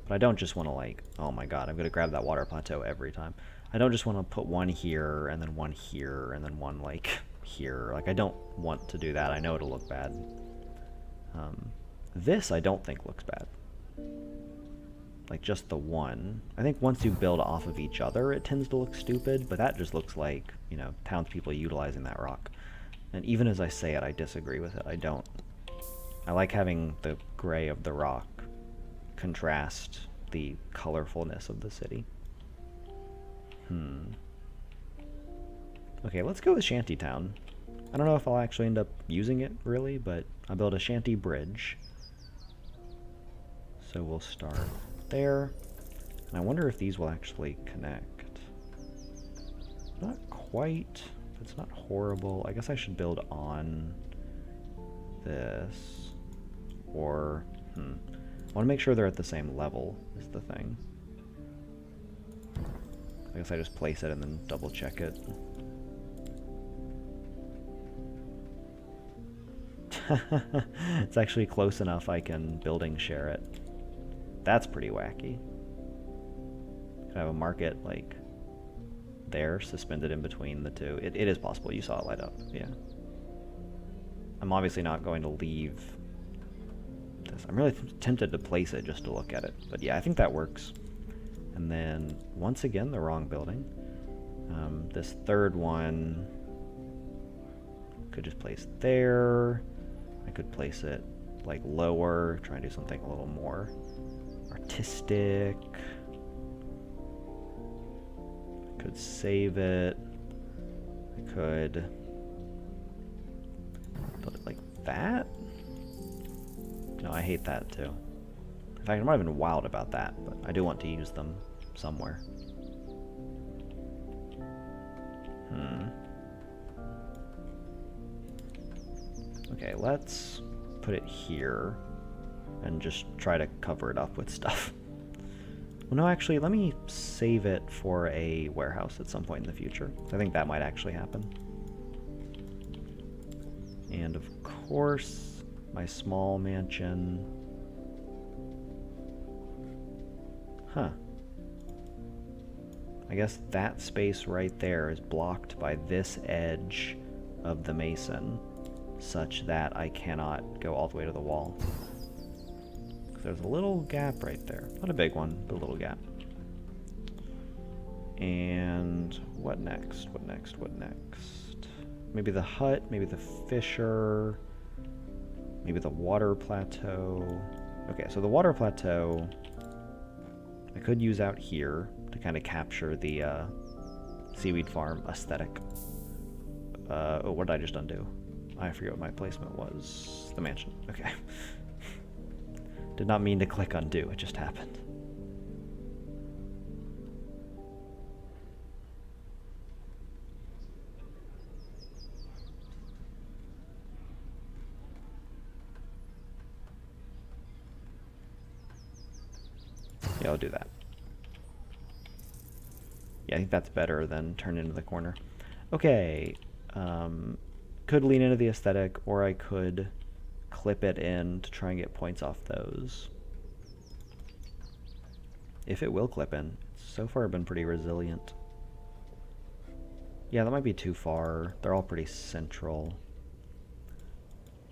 But I don't just want to, like, oh my god, I'm going to grab that water plateau every time. I don't just want to put one here, and then one here, and then one, like, here. Like, I don't want to do that. I know it'll look bad. This I don't think looks bad. Like, just the one. I think once you build off of each other, it tends to look stupid, but that just looks like, you know, townspeople utilizing that rock. And even as I say it, I disagree with it. I don't. I like having the gray of the rock contrast the colorfulness of the city. Okay, let's go with Shantytown. I don't know if I'll actually end up using it, really, but I'll build a shanty bridge. So we'll start there. And I wonder if these will actually connect. Not quite. It's not horrible. I guess I should build on this. Or, I want to make sure they're at the same level, is the thing. I guess I just place it and then double check it. It's actually close enough I can building share it. That's pretty wacky. Could have a market like there, suspended in between the two. It is possible. You saw it light up. Yeah. I'm obviously not going to leave this. I'm really tempted to place it just to look at it. But yeah, I think that works. And then, once again, the wrong building. This third one could just place there. I could place it like lower, try and do something a little more artistic. I could save it. I could build it like that. No, I hate that too. In fact, I'm not even wild about that, but I do want to use them somewhere. Okay, let's put it here and just try to cover it up with stuff. Well, no, actually, let me save it for a warehouse at some point in the future. I think that might actually happen. And of course, my small mansion. Huh. I guess that space right there is blocked by this edge of the mason, such that I cannot go all the way to the wall. There's a little gap right there. Not a big one, but a little gap. And what next? What next? What next? Maybe the hut, maybe the fissure, maybe the water plateau. Okay, so the water plateau I could use out here to kind of capture the seaweed farm aesthetic. Oh, what did I just undo? I forget what my placement was. The mansion. Okay. Did not mean to click undo, it just happened. Yeah, I'll do that. Yeah, I think that's better than turn into the corner. Okay, could lean into the aesthetic, or I could clip it in to try and get points off those. If it will clip in. It's so far been pretty resilient. Yeah, that might be too far. They're all pretty central.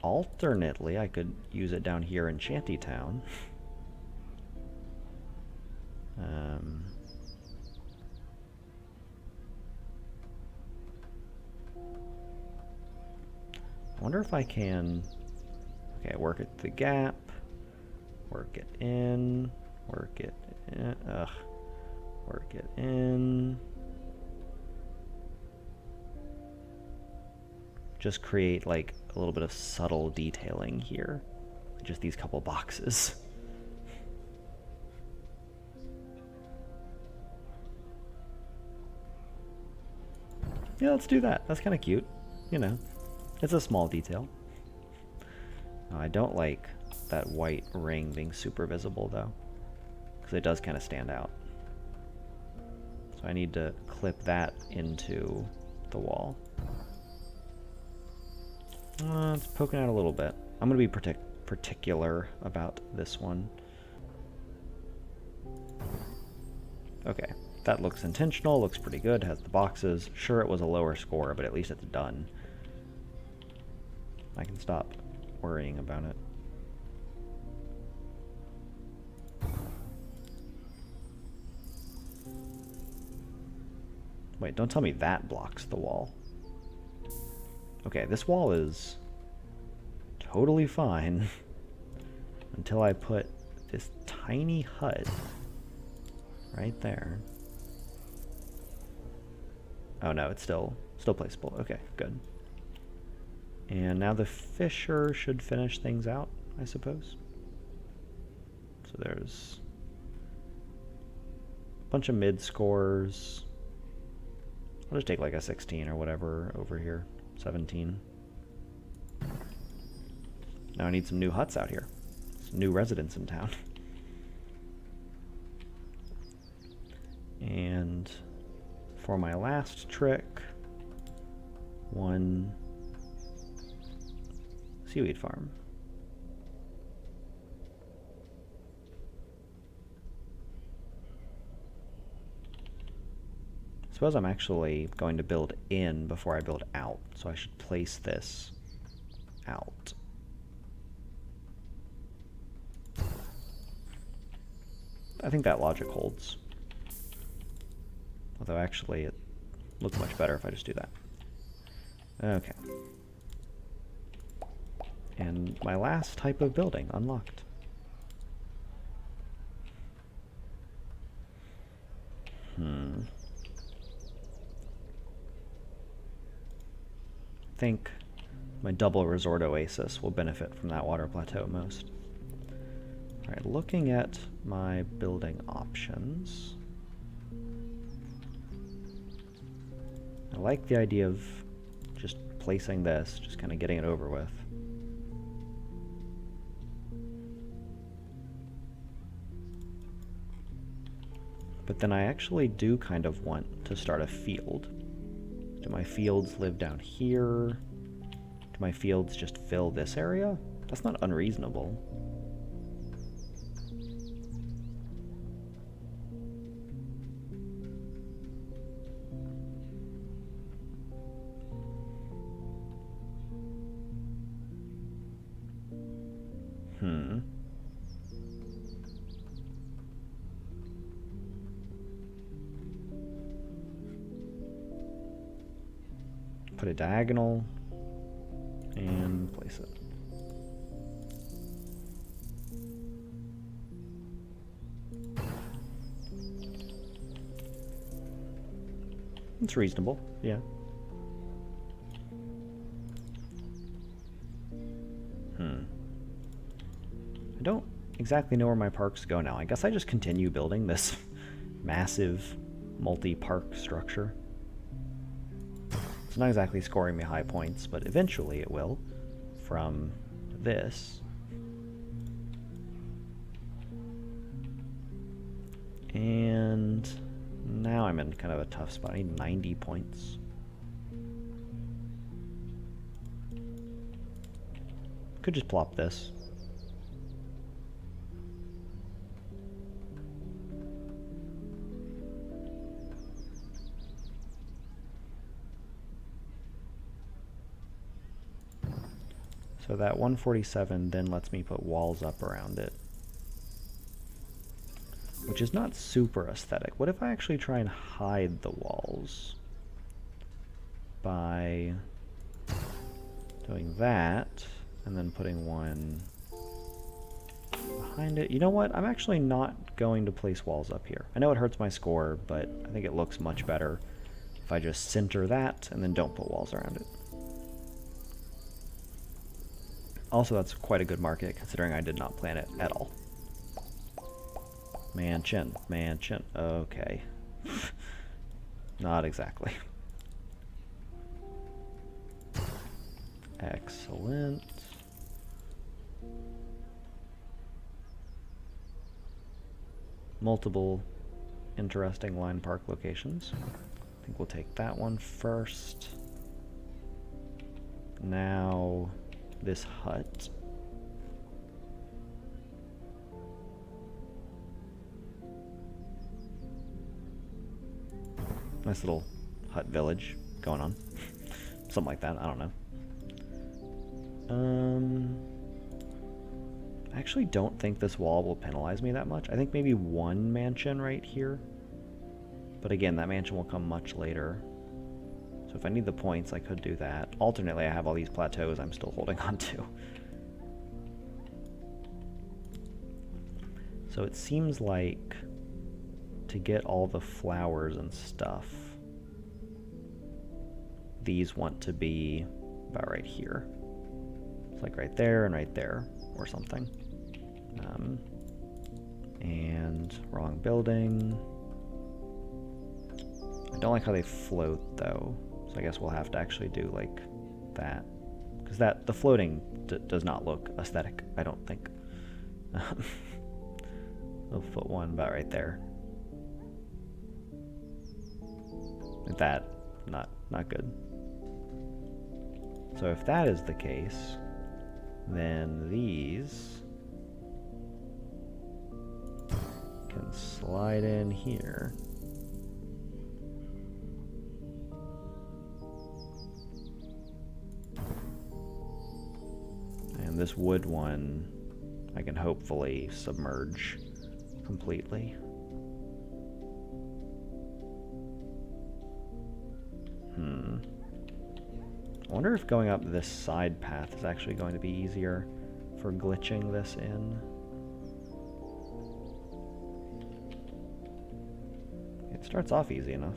Alternately, I could use it down here in Shantytown. I wonder if I can, okay, work at the gap, work it in, work it in, work it in. Just create like a little bit of subtle detailing here. Just these couple boxes. Yeah, let's do that. That's kind of cute. You know, it's a small detail. I don't like that white ring being super visible though, because it does kind of stand out. So I need to clip that into the wall. It's poking out a little bit. I'm going to be particular about this one. Okay, that looks intentional, looks pretty good, has the boxes. Sure, it was a lower score, but at least it's done. I can stop worrying about it. Wait, don't tell me that blocks the wall. Okay, this wall is totally fine until I put this tiny hut right there. Oh no, it's still placeable. Okay, good. And now the fissure should finish things out, I suppose. So there's a bunch of mid scores. I'll just take like a 16 or whatever over here. 17. Now I need some new huts out here. Some new residents in town. And for my last trick, one seaweed farm. I suppose I'm actually going to build in before I build out, so I should place this out. I think that logic holds. Although actually it looks much better if I just do that. Okay. And my last type of building unlocked. I think my double resort oasis will benefit from that water plateau most. Alright, looking at my building options, I like the idea of just placing this, just kind of getting it over with. But then I actually do kind of want to start a field. Do my fields live down here? Do my fields just fill this area? That's not unreasonable. Put a diagonal and place it. It's reasonable, yeah. I don't exactly know where my parks go now. I guess I just continue building this massive multi-park structure. It's not exactly scoring me high points, but eventually it will from this. And now I'm in kind of a tough spot. I need 90 points. Could just plop this. So that 147 then lets me put walls up around it, which is not super aesthetic. What if I actually try and hide the walls by doing that and then putting one behind it? You know what? I'm actually not going to place walls up here. I know it hurts my score, but I think it looks much better if I just center that and then don't put walls around it. Also, that's quite a good market, considering I did not plan it at all. Mansion, mansion, okay. Not exactly. Excellent. Multiple interesting line park locations. I think we'll take that one first. Now, this hut. Nice little hut village going on. Something like that, I don't know. I actually don't think this wall will penalize me that much. I think maybe one mansion right here. But again, that mansion will come much later. So if I need the points, I could do that. Alternately, I have all these plateaus I'm still holding on to. So it seems like to get all the flowers and stuff, these want to be about right here. It's like right there and right there or something. And wrong building. I don't like how they float though. So I guess we'll have to actually do like that. Because the floating does not look aesthetic, I don't think. We'll put one about right there. Like that, not good. So if that is the case, then these can slide in here. And this wood one, I can hopefully submerge completely. I wonder if going up this side path is actually going to be easier for glitching this in. It starts off easy enough.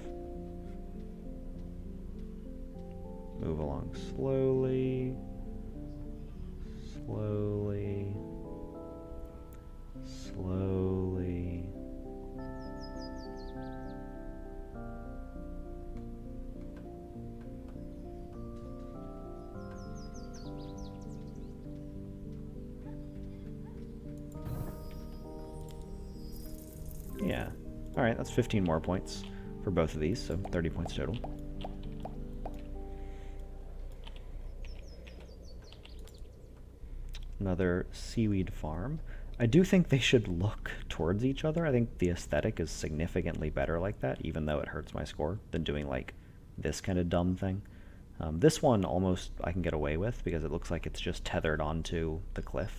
Move along slowly. Slowly. Slowly. Yeah. Alright, that's 15 more points for both of these, so 30 points total. Another seaweed farm. I do think they should look towards each other. I think the aesthetic is significantly better like that, even though it hurts my score, than doing like this kind of dumb thing. This one almost I can get away with because it looks like it's just tethered onto the cliff.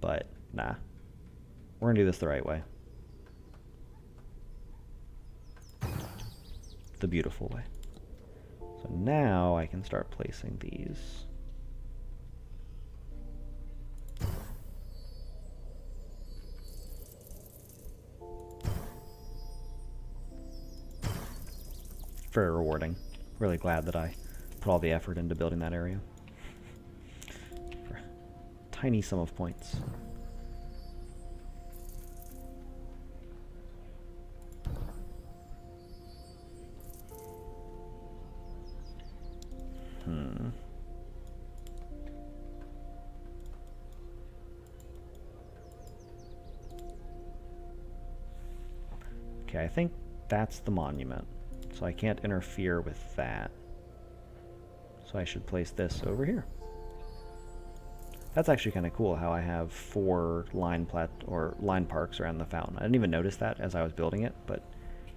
But nah, we're gonna do this the right way. The beautiful way. So now I can start placing these. Very rewarding. Really glad that I put all the effort into building that area. For a tiny sum of points. Okay, I think that's the monument. So I can't interfere with that. So I should place this over here. That's actually kind of cool how I have 4 line parks around the fountain. I didn't even notice that as I was building it, but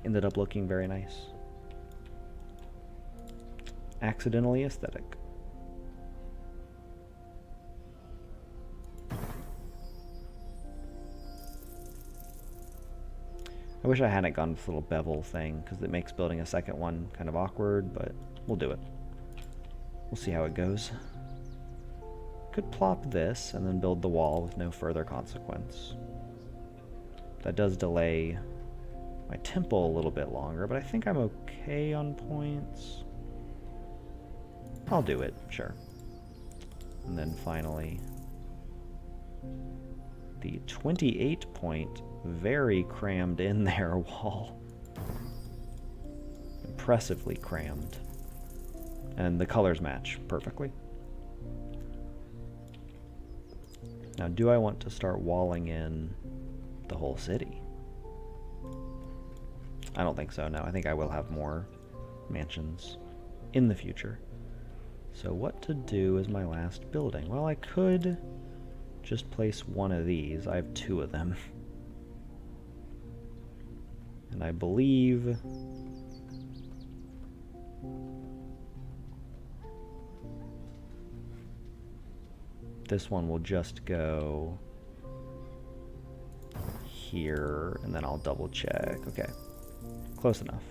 ended up looking very nice. Accidentally aesthetic. I wish I hadn't gone with this little bevel thing, because it makes building a second one kind of awkward, but we'll do it. We'll see how it goes. Could plop this and then build the wall with no further consequence. That does delay my tempo a little bit longer, but I think I'm okay on points. I'll do it, sure. And then finally, the 28 point, very crammed in there wall. Impressively crammed. And the colors match perfectly. Now, do I want to start walling in the whole city? I don't think so, no. I think I will have more mansions in the future. So what to do is my last building? Well, I could just place one of these. I have two of them. And I believe this one will just go here, and then I'll double check. Okay, close enough.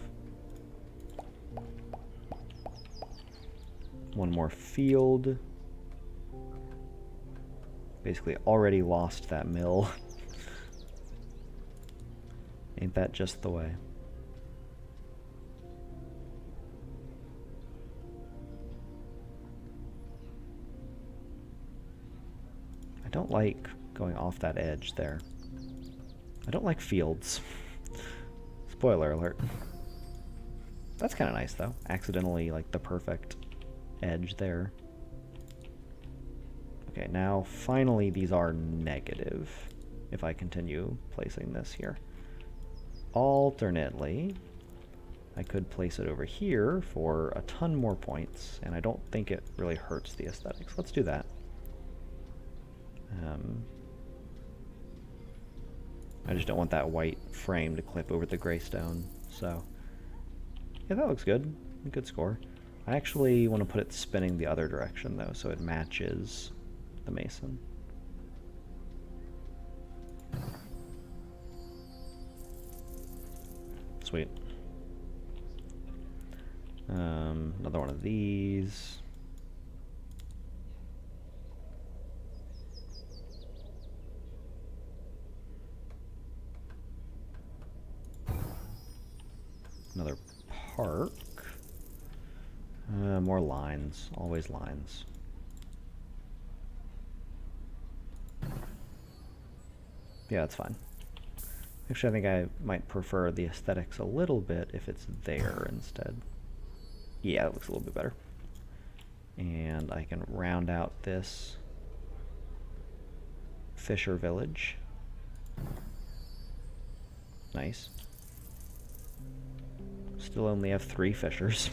One more field. Basically already lost that mill. Ain't that just the way? I don't like going off that edge there. I don't like fields. Spoiler alert. That's kind of nice though. Accidentally like the perfect edge there. Okay, now finally these are negative if I continue placing this here. Alternately, I could place it over here for a ton more points, and I don't think it really hurts the aesthetics. Let's do that. I just don't want that white frame to clip over the gray stone, so yeah, that looks good. Good score. I actually want to put it spinning the other direction though, so it matches the mason. Sweet. Another one of these. Another park. More lines. Always lines. Yeah, that's fine. Actually, I think I might prefer the aesthetics a little bit if it's there instead. Yeah, that looks a little bit better. And I can round out this Fisher Village. Nice. Still only have 3 fishers.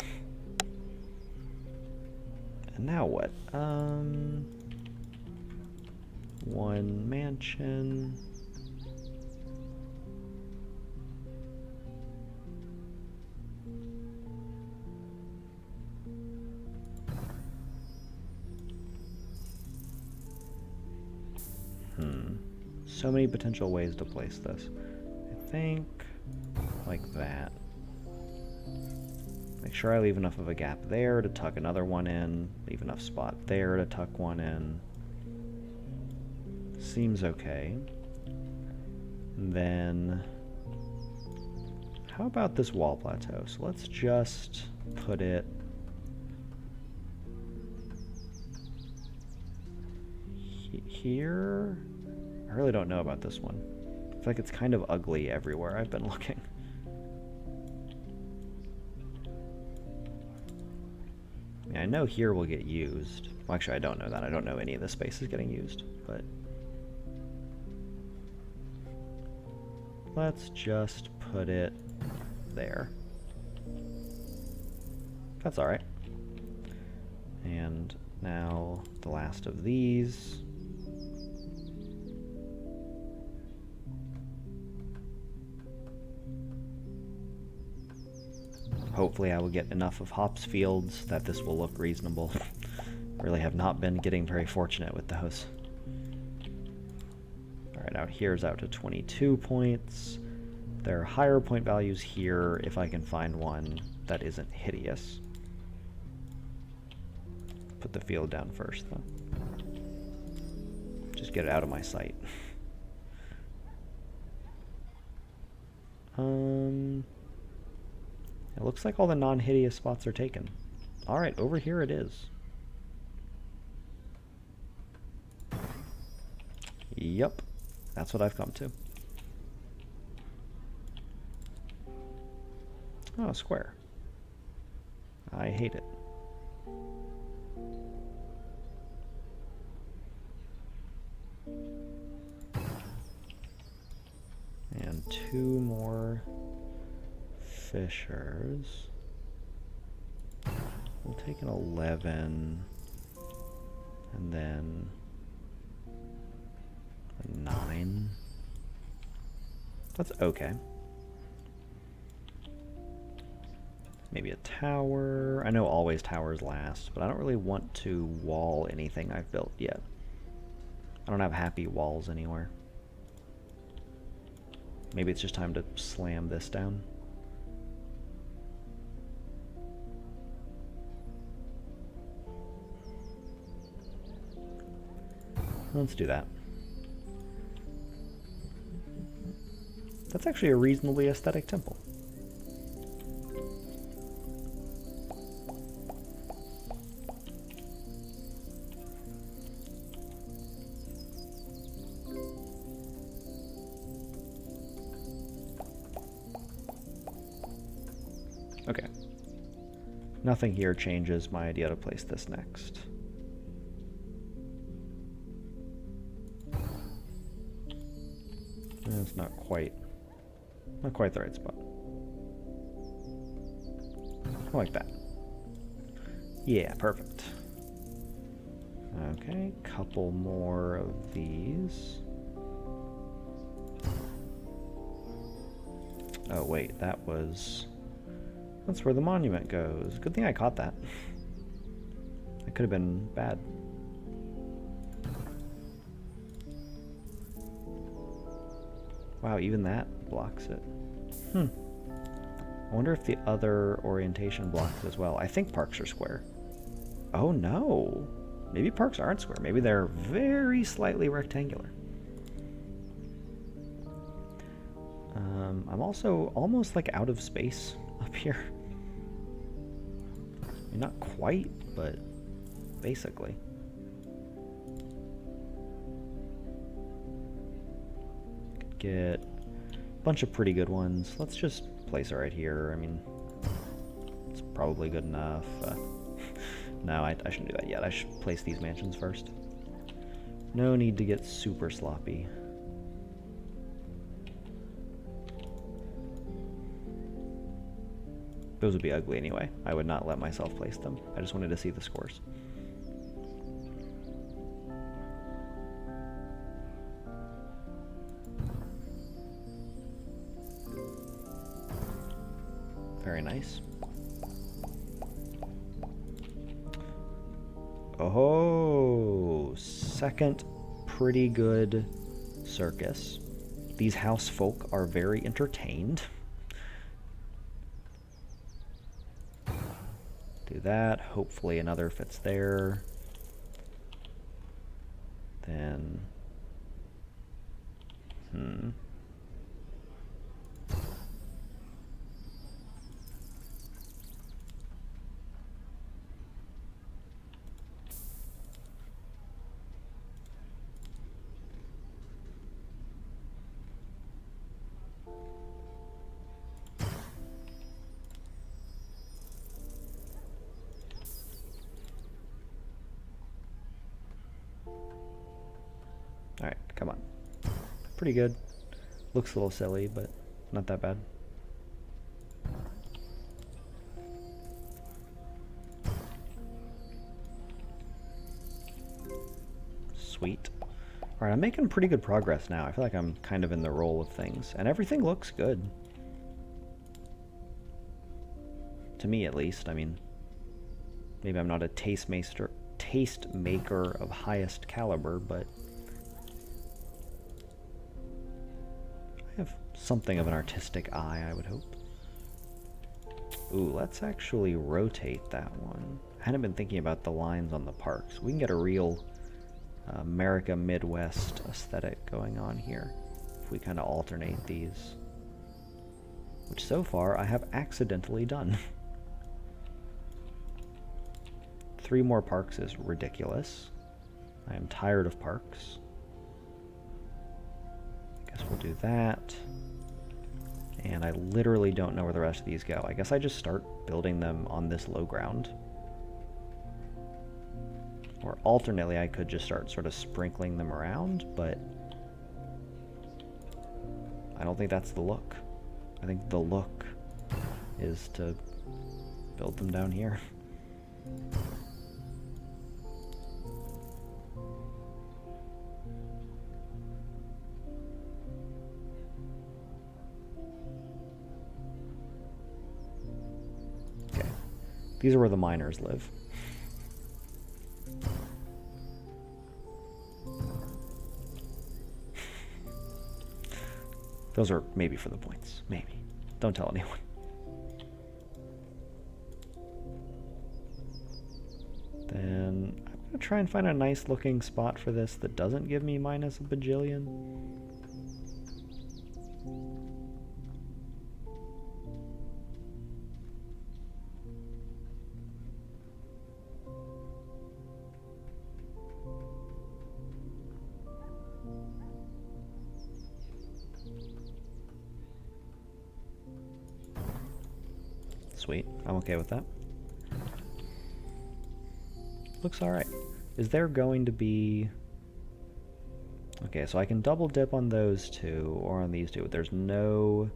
And now what? One mansion. So many potential ways to place this. I think like that. Make sure I leave enough of a gap there to tuck another one in. Leave enough spot there to tuck one in. Seems okay. And then, how about this wall plateau? So let's just put it here. I really don't know about this one. I feel like it's kind of ugly everywhere I've been looking. I know here will get used. Well, actually, I don't know that. I don't know any of the space is getting used, but let's just put it there. That's all right. And now the last of these. Hopefully I will get enough of hops fields that this will look reasonable. Really have not been getting very fortunate with those. Alright, out here's out to 22 points. There are higher point values here if I can find one that isn't hideous. Put the field down first though. Just get it out of my sight. It looks like all the non-hideous spots are taken. Alright, over here it is. Yep, that's what I've come to. Oh, square. I hate it. 2 more fishers. We'll take an 11 and then a 9. That's okay. Maybe a tower. I know always towers last, but I don't really want to wall anything I've built yet. I don't have happy walls anywhere. Maybe it's just time to slam this down. Let's do that. That's actually a reasonably aesthetic temple. Okay. Nothing here changes my idea to place this next. It's not quite the right spot. Like that. Yeah, perfect. Okay, couple more of these. Oh wait, that's where the monument goes. Good thing I caught that. That could have been bad. Wow, even that blocks it. I wonder if the other orientation blocks it as well. I think parks are square. Oh no! Maybe parks aren't square. Maybe they're very slightly rectangular. I'm also almost like out of space up here. I mean, not quite, but basically. Get a bunch of pretty good ones. Let's just place it right here. I mean, it's probably good enough. No, I shouldn't do that yet. I should place these mansions first. No need to get super sloppy. Those would be ugly anyway. I would not let myself place them. I just wanted to see the scores. Very nice. Oh, second pretty good circus. These house folk are very entertained. Do that. Hopefully another fits there. Then, alright, come on. Pretty good. Looks a little silly, but not that bad. Sweet. Alright, I'm making pretty good progress now. I feel like I'm kind of in the roll of things, and everything looks good. To me, at least. I mean, maybe I'm not a taste maker of highest caliber, but I have something of an artistic eye, I would hope. Ooh, let's actually rotate that one. I hadn't been thinking about the lines on the parks. We can get a real America Midwest aesthetic going on here if we kind of alternate these, which so far I have accidentally done. 3 more parks is ridiculous. I am tired of parks. I guess we'll do that. And I literally don't know where the rest of these go. I guess I just start building them on this low ground. Or alternately, I could just start sort of sprinkling them around, but I don't think that's the look. I think the look is to build them down here. Okay, these are where the miners live. Those are maybe for the points. Maybe. Don't tell anyone. Then I'm going to try and find a nice looking spot for this that doesn't give me minus a bajillion. Sweet. I'm okay with that. Looks alright. Is there going to be... Okay, so I can double dip on those two, or on these two, but there's no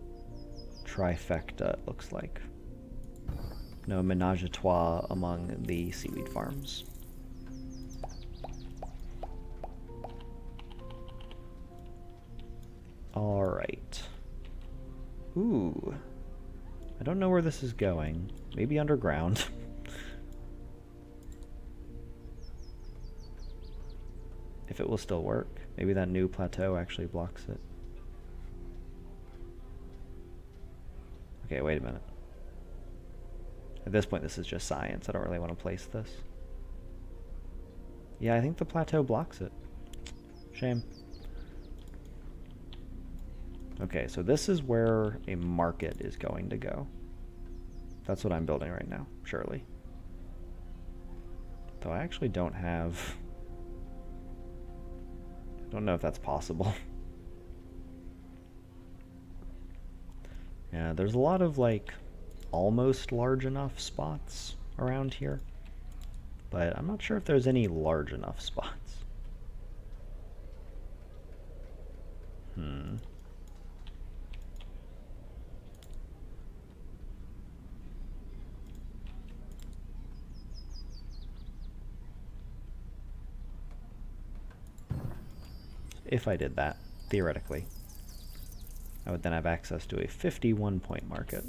trifecta, it looks like. No menage a trois among the seaweed farms. Alright. Ooh. I don't know where this is going. Maybe underground. If it will still work. Maybe that new plateau actually blocks it. Okay, wait a minute. At this point, this is just science. I don't really want to place this. Yeah, I think the plateau blocks it. Shame. Okay, so this is where a market is going to go. That's what I'm building right now, surely. Though I actually don't have... I don't know if that's possible. Yeah, there's a lot of, like, almost large enough spots around here. But I'm not sure if there's any large enough spots. If I did that, theoretically, I would then have access to a 51-point market.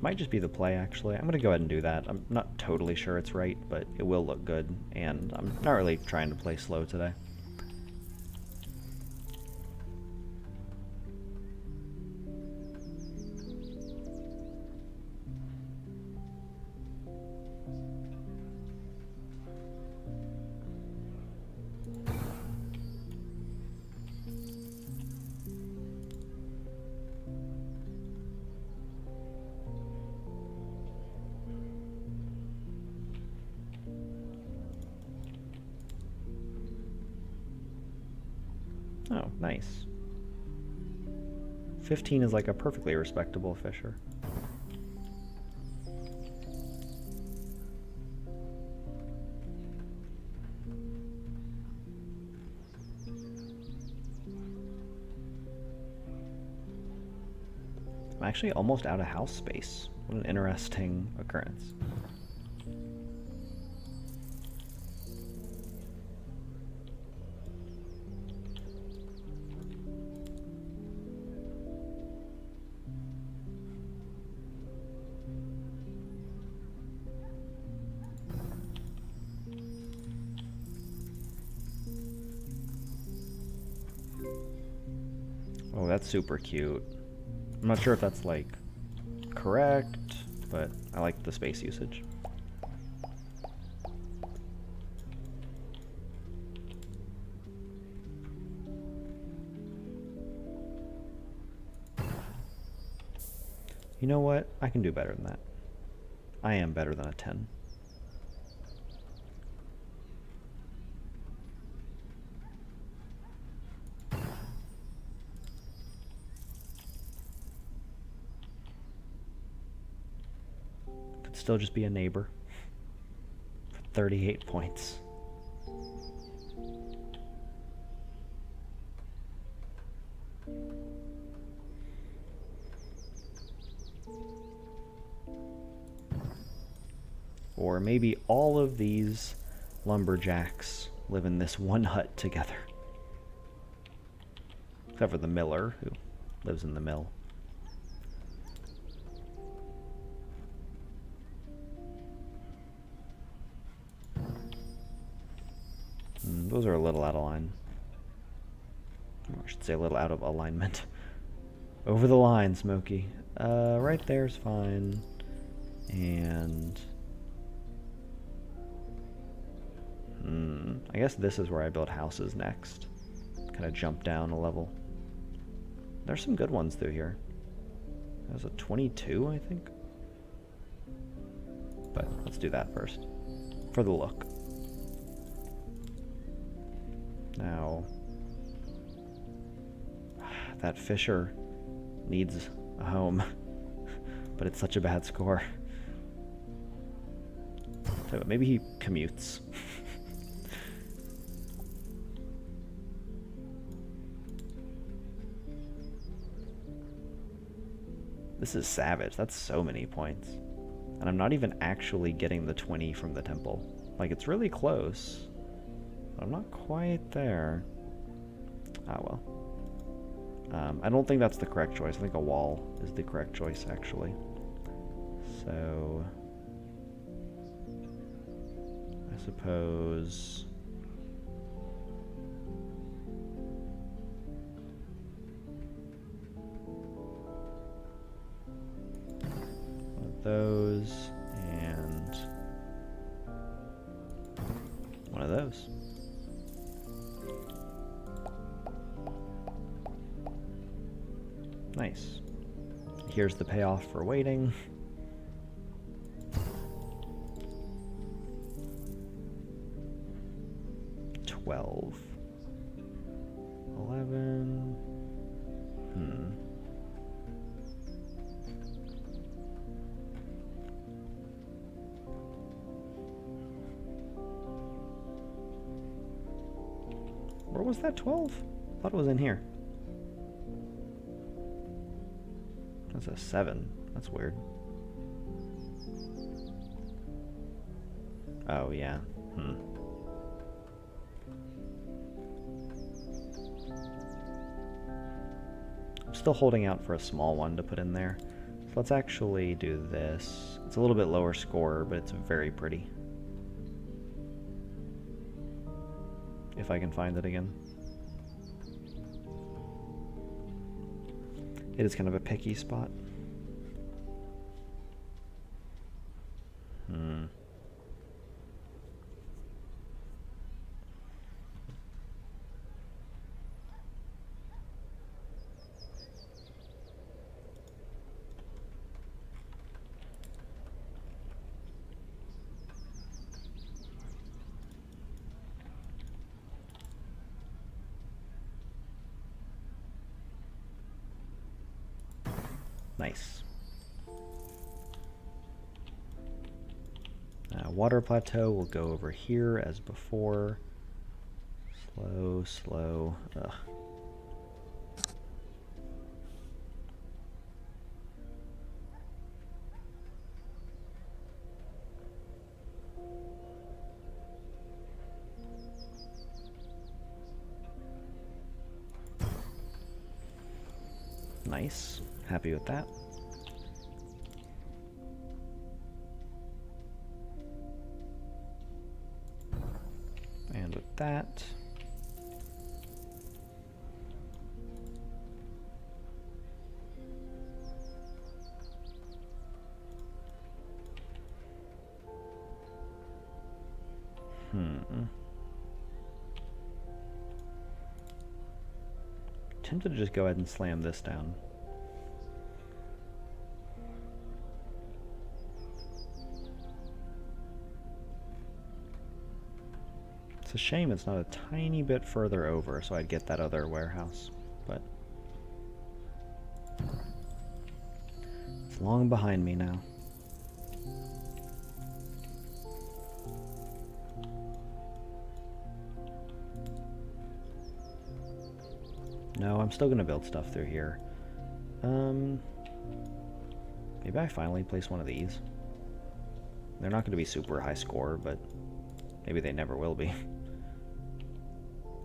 Might just be the play, actually. I'm going to go ahead and do that. I'm not totally sure it's right, but it will look good, and I'm not really trying to play slow today. Oh, nice. 15 is like a perfectly respectable fisher. I'm actually almost out of house space. What an interesting occurrence. Oh, that's super cute. I'm not sure if that's, like, correct, but I like the space usage. You know what? I can do better than that. I am better than a 10. could still just be a neighbor for 38 points. Or maybe all of these lumberjacks live in this one hut together. Except for the miller, who lives in the mill. Those are a little out of line. Or I should say a little out of alignment. Over the line, Smokey. Right there's fine. And... I guess this is where I build houses next. Kind of jump down a level. There's some good ones through here. There's a 22, I think. But let's do that first. For the look. Now, that Fisher needs a home. But it's such a bad score. So maybe he commutes. This is savage. That's so many points. And I'm not even actually getting the 20 from the temple. Like, it's really close. But I'm not quite there. Ah, well. I don't think that's the correct choice. I think a wall is the correct choice, actually. So... I suppose... those and one of those. Nice. Here's the payoff for waiting. $12. $11. Where was that 12? I thought it was in here. That's a 7. That's weird. Oh, yeah. I'm still holding out for a small one to put in there. So let's actually do this. It's a little bit lower score, but it's very pretty. If I can find it again. It is kind of a picky spot. Nice. Water plateau will go over here as before. Slow, slow. Ugh. Nice. Happy with that. And with that, tempted to just go ahead and slam this down. It's a shame it's not a tiny bit further over so I'd get that other warehouse, but it's long behind me now. No, I'm still gonna build stuff through here. Maybe I finally place one of these. They're not gonna be super high score, but maybe they never will be.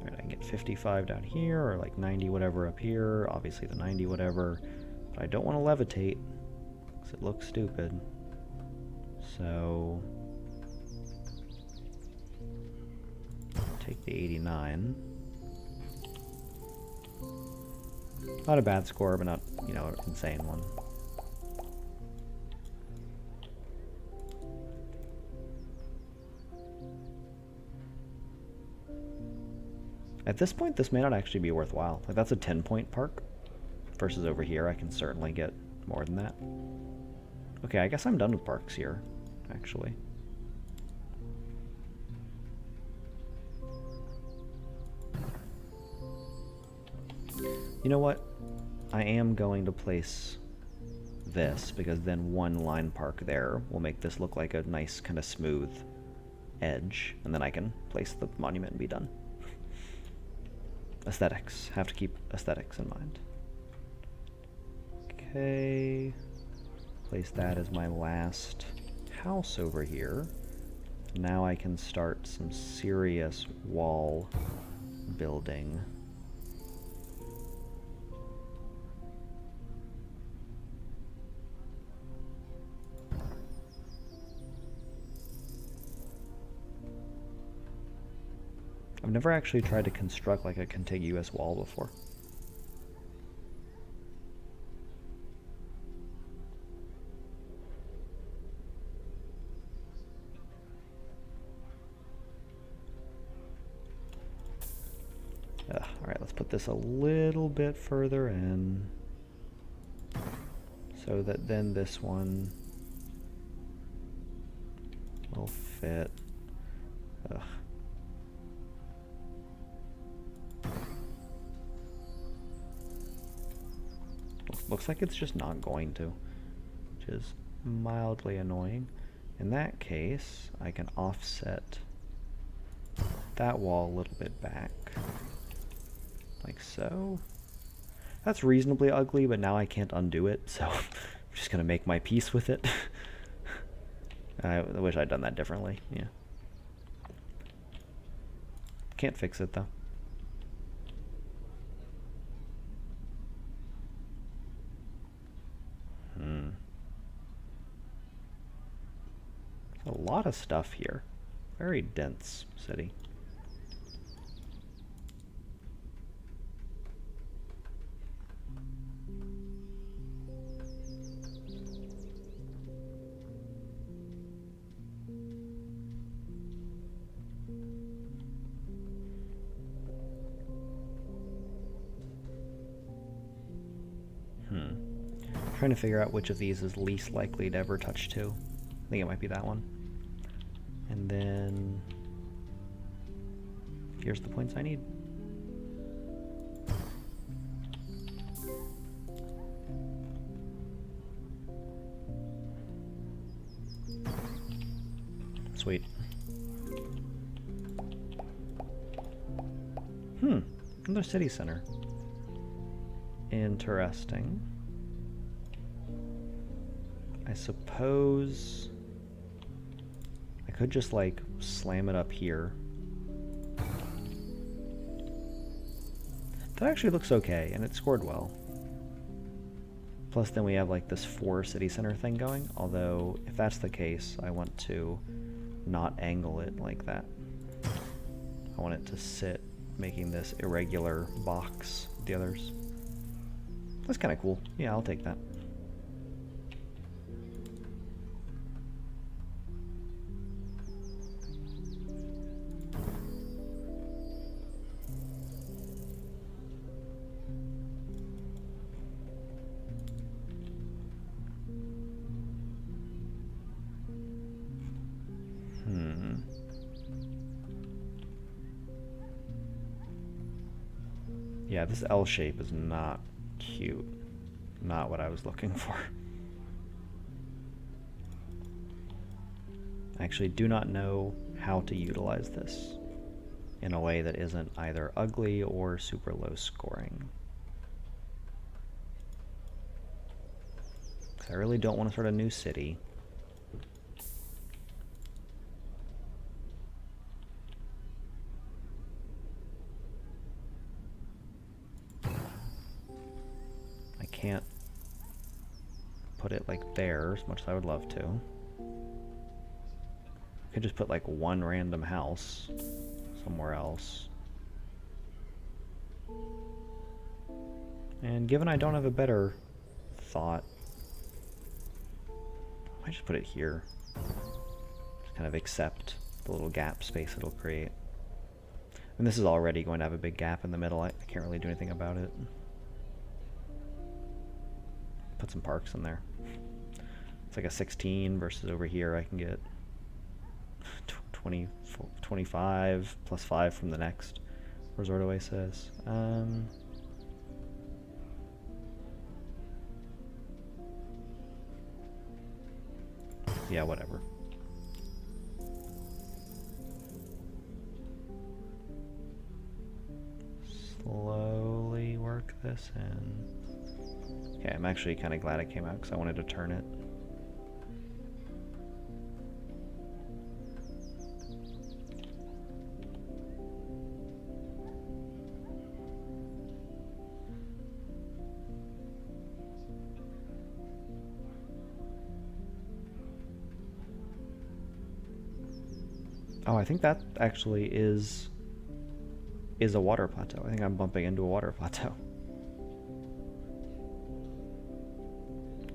Alright, I can get 55 down here, or like 90 whatever up here. Obviously the 90 whatever. But I don't want to levitate, because it looks stupid. So... take the 89. Not a bad score, but not, you know, an insane one. At this point, this may not actually be worthwhile. Like, that's a 10-point park, versus over here I can certainly get more than that. Okay, I guess I'm done with parks here, actually. You know what? I am going to place this, because then one line park there will make this look like a nice kind of smooth edge, and then I can place the monument and be done. Aesthetics. Have to keep aesthetics in mind. Okay. Place that as my last house over here. Now I can start some serious wall building. I've never actually tried to construct like a contiguous wall before. Alright, let's put this a little bit further in, so that then this one will fit. Ugh. Looks like it's just not going to, which is mildly annoying. In that case, I can offset that wall a little bit back, like so. That's reasonably ugly, but now I can't undo it, so I'm just gonna make my peace with it. I wish I'd done that differently, yeah. Can't fix it though. A lot of stuff here. Very dense city. Trying to figure out which of these is least likely to ever touch 2. I think it might be that one. And then here's the points I need. Sweet. Another city center. Interesting. I suppose I could just like slam it up here. That actually looks okay, and it scored well. Plus then we have like this 4 city center thing going, although if that's the case, I want to not angle it like that. I want it to sit, making this irregular box with the others. That's kind of cool. Yeah, I'll take that. Yeah, this L shape is not cute. Not what I was looking for. I actually do not know how to utilize this in a way that isn't either ugly or super low scoring. I really don't want to start a new city. I can't put it like there as much as I would love to. I could just put like one random house somewhere else. And given I don't have a better thought, I might just put it here. Just kind of accept the little gap space it'll create. And this is already going to have a big gap in the middle. I can't really do anything about it. Put some parks in there. It's like a 16 versus over here I can get 20, 25 plus 5 from the next resort oasis. Yeah, whatever. Slowly work this in. Okay, I'm actually kind of glad it came out because I wanted to turn it. Oh, I think that actually is a water plateau. I think I'm bumping into a water plateau.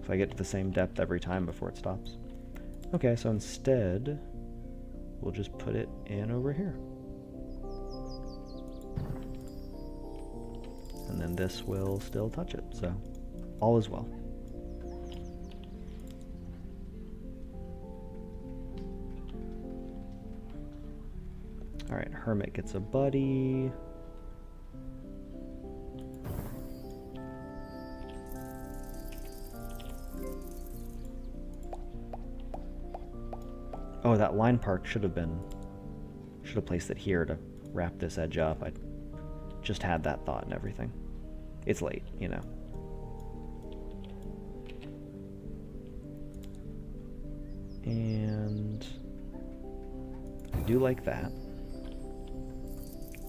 If I get to the same depth every time before it stops. Okay, so instead, we'll just put it in over here. And then this will still touch it, so all is well. Alright, Hermit gets a buddy. Oh, that line park should have placed it here to wrap this edge up. I just had that thought and everything. It's late, you know. And I do like that.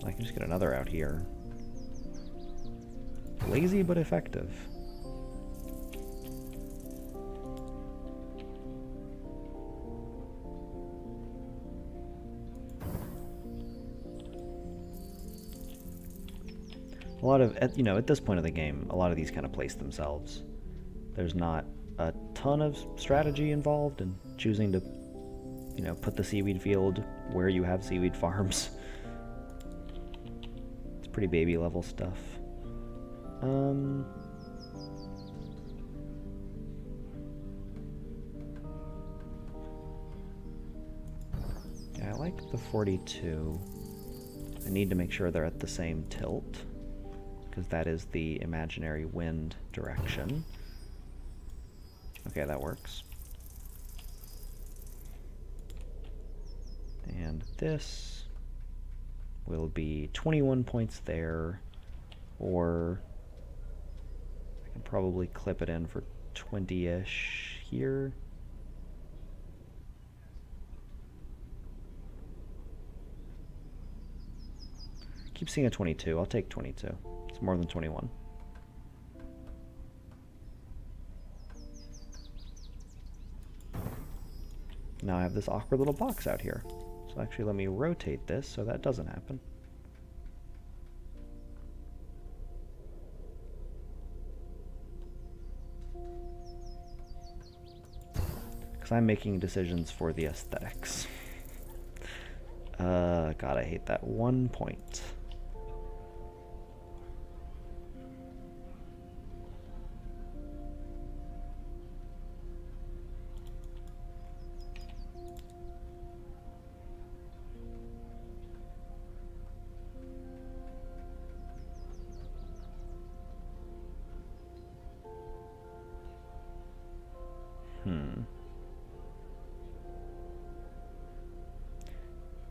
I can just get another out here. Lazy but effective. A lot of, you know, at this point of the game, a lot of these kind of place themselves. There's not a ton of strategy involved in choosing to, you know, put the seaweed field where you have seaweed farms. It's pretty baby level stuff. Yeah, I like the 42. I need to make sure they're at the same tilt, because that is the imaginary wind direction. Okay, that works. And this will be 21 points there, or I can probably clip it in for 20-ish here. Keep seeing a 22. I'll take 22. It's more than 21. Now I have this awkward little box out here. So actually let me rotate this so that doesn't happen. Because I'm making decisions for the aesthetics. God, I hate that 1 point.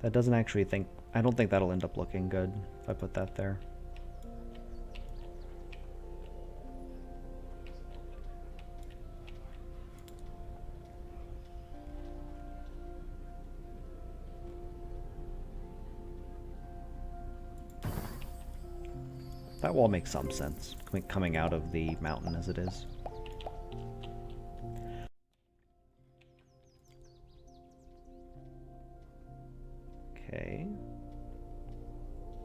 That doesn't actually I don't think that'll end up looking good if I put that there. That wall makes some sense, coming out of the mountain as it is. Okay.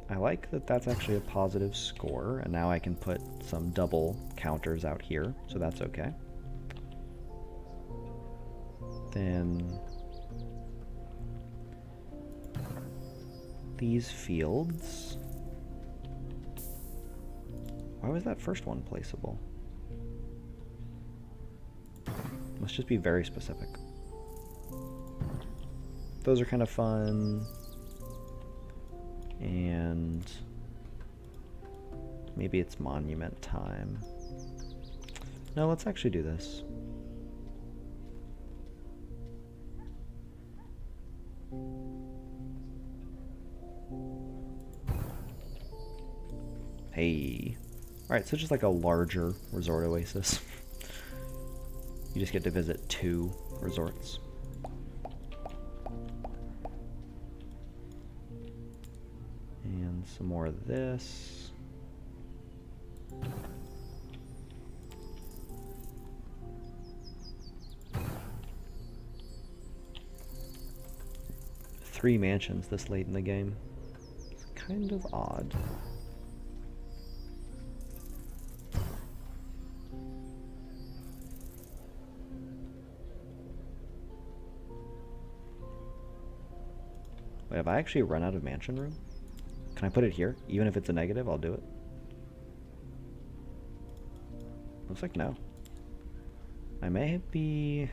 I like that that's actually a positive score, and now I can put some double counters out here, so that's okay. Then these fields. Why was that first one placeable? Let's just be very specific. Those are kind of fun. And maybe it's monument time. No, let's actually do this. Hey. Alright, so just like a larger resort oasis. You just get to visit 2 resorts. And some more of this. Three mansions this late in the game. It's kind of odd. Wait, have I actually run out of mansion room? Can I put it here? Even if it's a negative, I'll do it. Looks like no. I may be...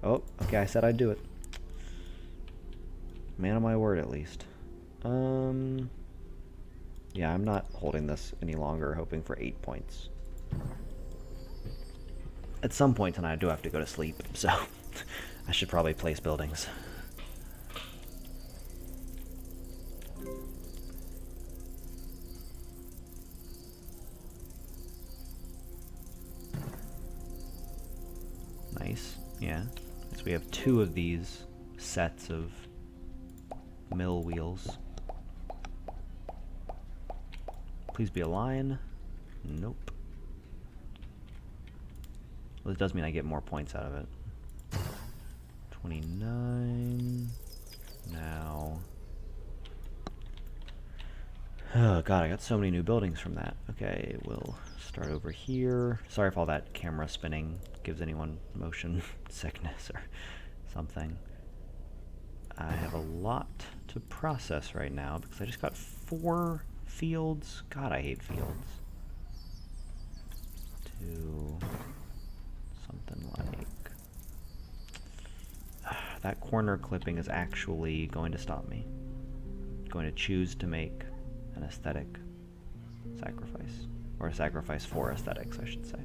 Oh, okay, I said I'd do it. Man of my word, at least. Yeah, I'm not holding this any longer, hoping for 8 points. At some point tonight, I do have to go to sleep, so I should probably place buildings. Nice, yeah. So we have 2 of these sets of mill wheels. Please be a line. Nope. Well, this does mean I get more points out of it. 29. Now. Oh god, I got so many new buildings from that. Okay, we'll start over here. Sorry if all that camera spinning gives anyone motion sickness or something. I have a lot to process right now because I just got 4 fields. God, I hate fields. To something like... that corner clipping is actually going to stop me. I'm going to choose to make an aesthetic sacrifice. Or a sacrifice for aesthetics, I should say.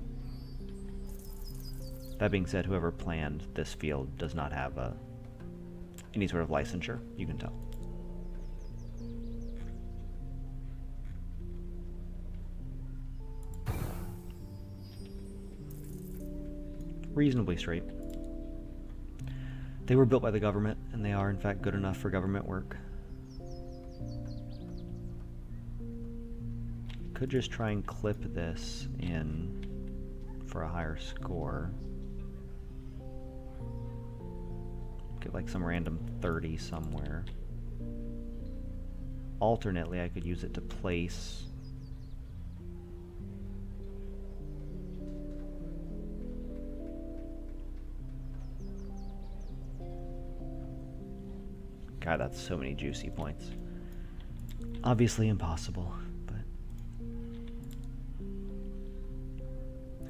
That being said, whoever planned this field does not have any sort of licensure, you can tell. Reasonably straight. They were built by the government, and they are in fact good enough for government work. Could just try and clip this in for a higher score. Get like some random 30 somewhere. Alternately, I could use it to place God, that's so many juicy points. Obviously impossible, but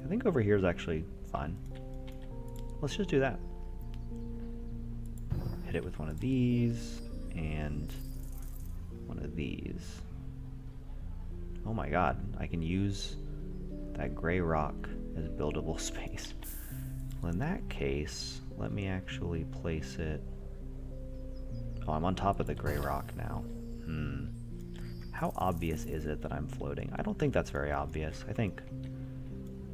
I think over here is actually fine. Let's just do that. Hit it with one of these and one of these. Oh my god, I can use that gray rock as buildable space. Well, in that case, let me actually place it... Oh, I'm on top of the gray rock now. How obvious is it that I'm floating? I don't think that's very obvious. I think...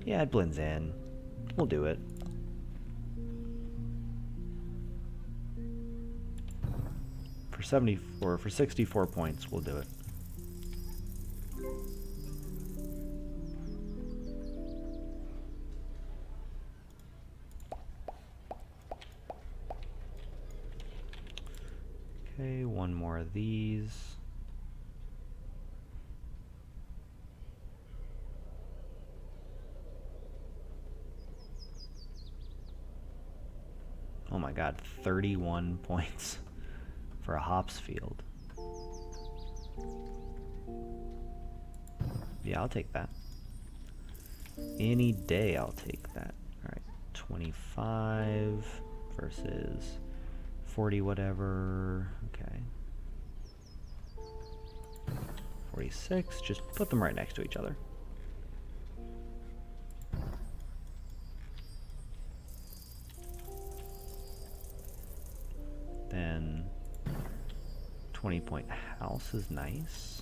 yeah, it blends in. We'll do it. For 64 points, we'll do it. Okay, one more of these. Oh my god, 31 points for a hops field. Yeah, I'll take that. Any day I'll take that. Alright, 25 versus 40 whatever. Okay. 46, just put them right next to each other. Then 20-point house is nice.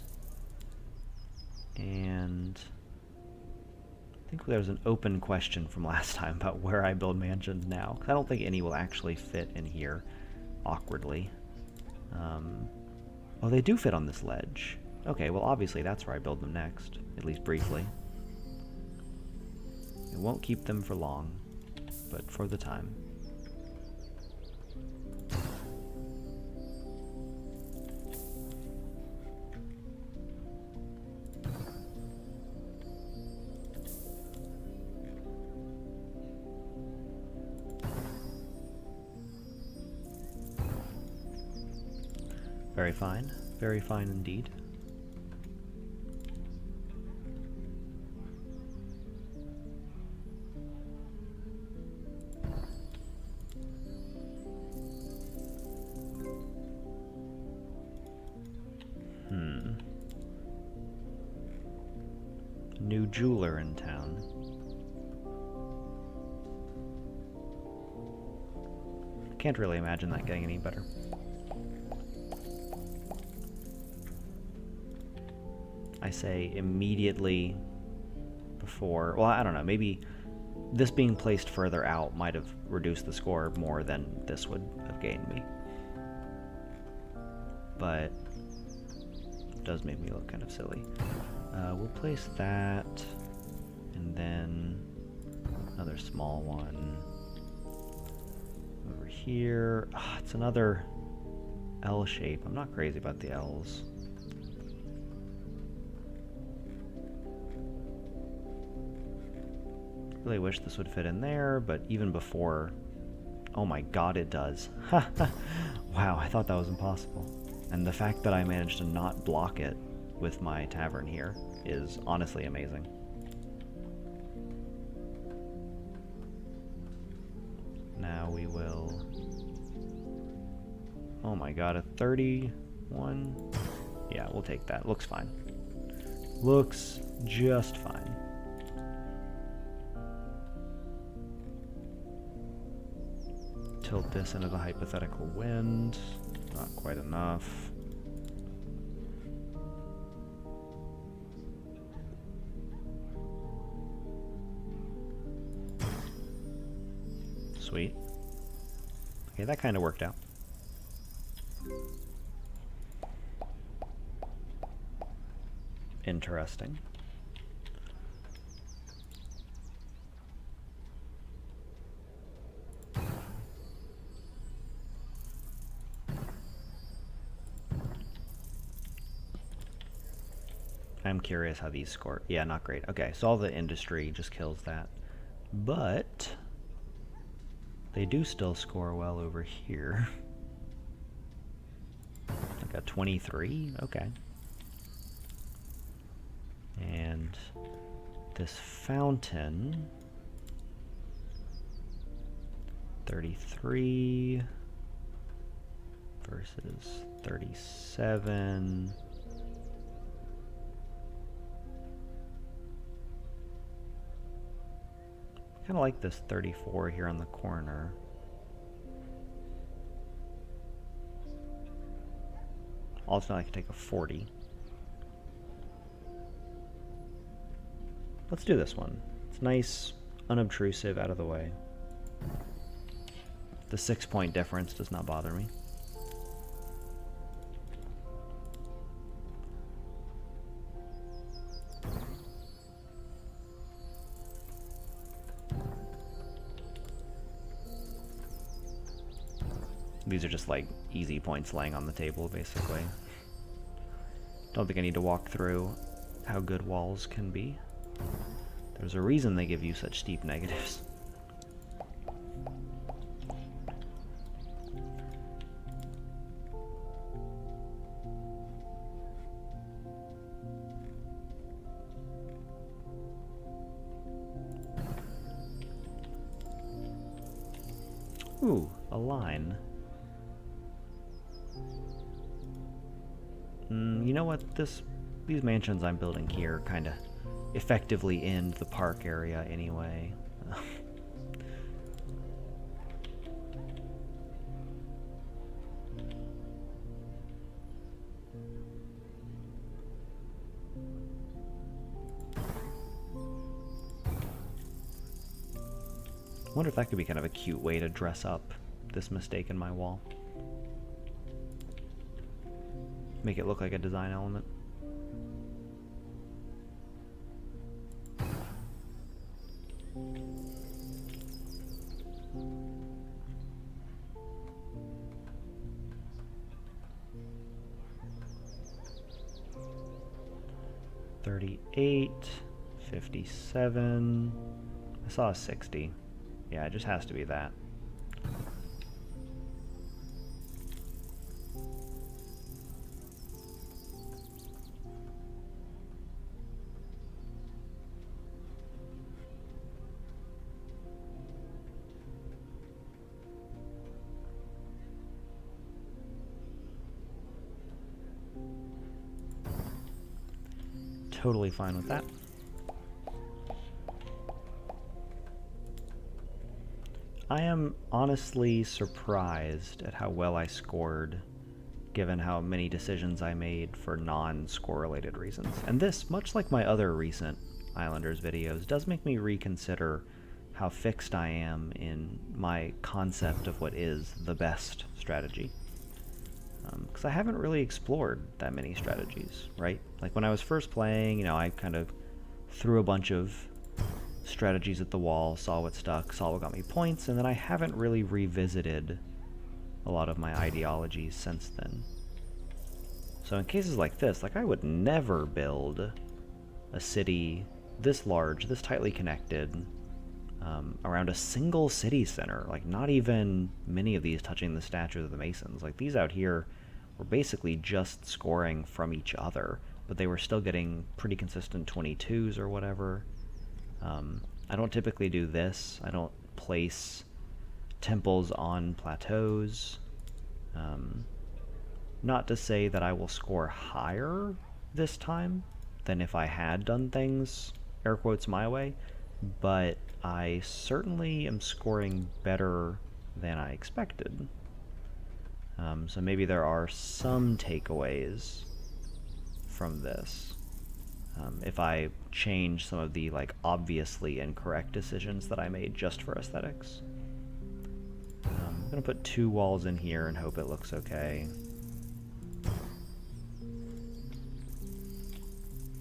And I think there was an open question from last time about where I build mansions now. I don't think any will actually fit in here awkwardly. Oh, they do fit on this ledge. Okay, well obviously that's where I build them next, at least briefly. It won't keep them for long, but for the time. Very fine indeed. New jeweler in town. Can't really imagine that getting any better. I say immediately before, well, I don't know, maybe this being placed further out might have reduced the score more than this would have gained me. But it does make me look kind of silly. We'll place that, and then another small one over here. Oh, it's another L shape. I'm not crazy about the L's. Really wish this would fit in there, but even before... Oh my god, it does. Wow, I thought that was impossible. And the fact that I managed to not block it with my tavern here is honestly amazing. Now we will... Oh my god, a 31? Yeah, we'll take that. Looks fine. Looks just fine. Tilt this into the hypothetical wind. Not quite enough. Sweet. Okay, that kind of worked out. Interesting. I'm curious how these score. Yeah, not great. Okay, so all the industry just kills that. But they do still score well over here. Like a 23? Okay. And this fountain, 33 versus 37. Kind of like this 34 here on the corner. Also, I can take a 40. Let's do this one. It's nice, unobtrusive, out of the way. The 6-point difference does not bother me. These are just like easy points laying on the table, basically. Don't think I need to walk through how good walls can be. There's a reason they give you such steep negatives. Ooh, a line. You know what? These mansions I'm building here kind of effectively end the park area anyway. I wonder if that could be kind of a cute way to dress up this mistake in my wall. Make it look like a design element. $38, $57. I saw a $60. Yeah, it just has to be that. Totally fine with that. I am honestly surprised at how well I scored, given how many decisions I made for non-score related reasons. And this, much like my other recent Islanders videos, does make me reconsider how fixed I am in my concept of what is the best strategy. Because I haven't really explored that many strategies, right? Like when I was first playing, you know, I kind of threw a bunch of strategies at the wall, saw what stuck, saw what got me points, and then I haven't really revisited a lot of my ideologies since then. So in cases like this, like I would never build a city this large, this tightly connected, around a single city center. Like not even many of these touching the statues of the Masons. Like these out here were basically just scoring from each other, but they were still getting pretty consistent 22s or whatever. I don't typically do this. I don't place temples on plateaus. Not to say that I will score higher this time than if I had done things, air quotes, my way, but I certainly am scoring better than I expected. So maybe there are some takeaways from this. If I change some of the like obviously incorrect decisions that I made just for aesthetics. I'm gonna put 2 walls in here and hope it looks okay.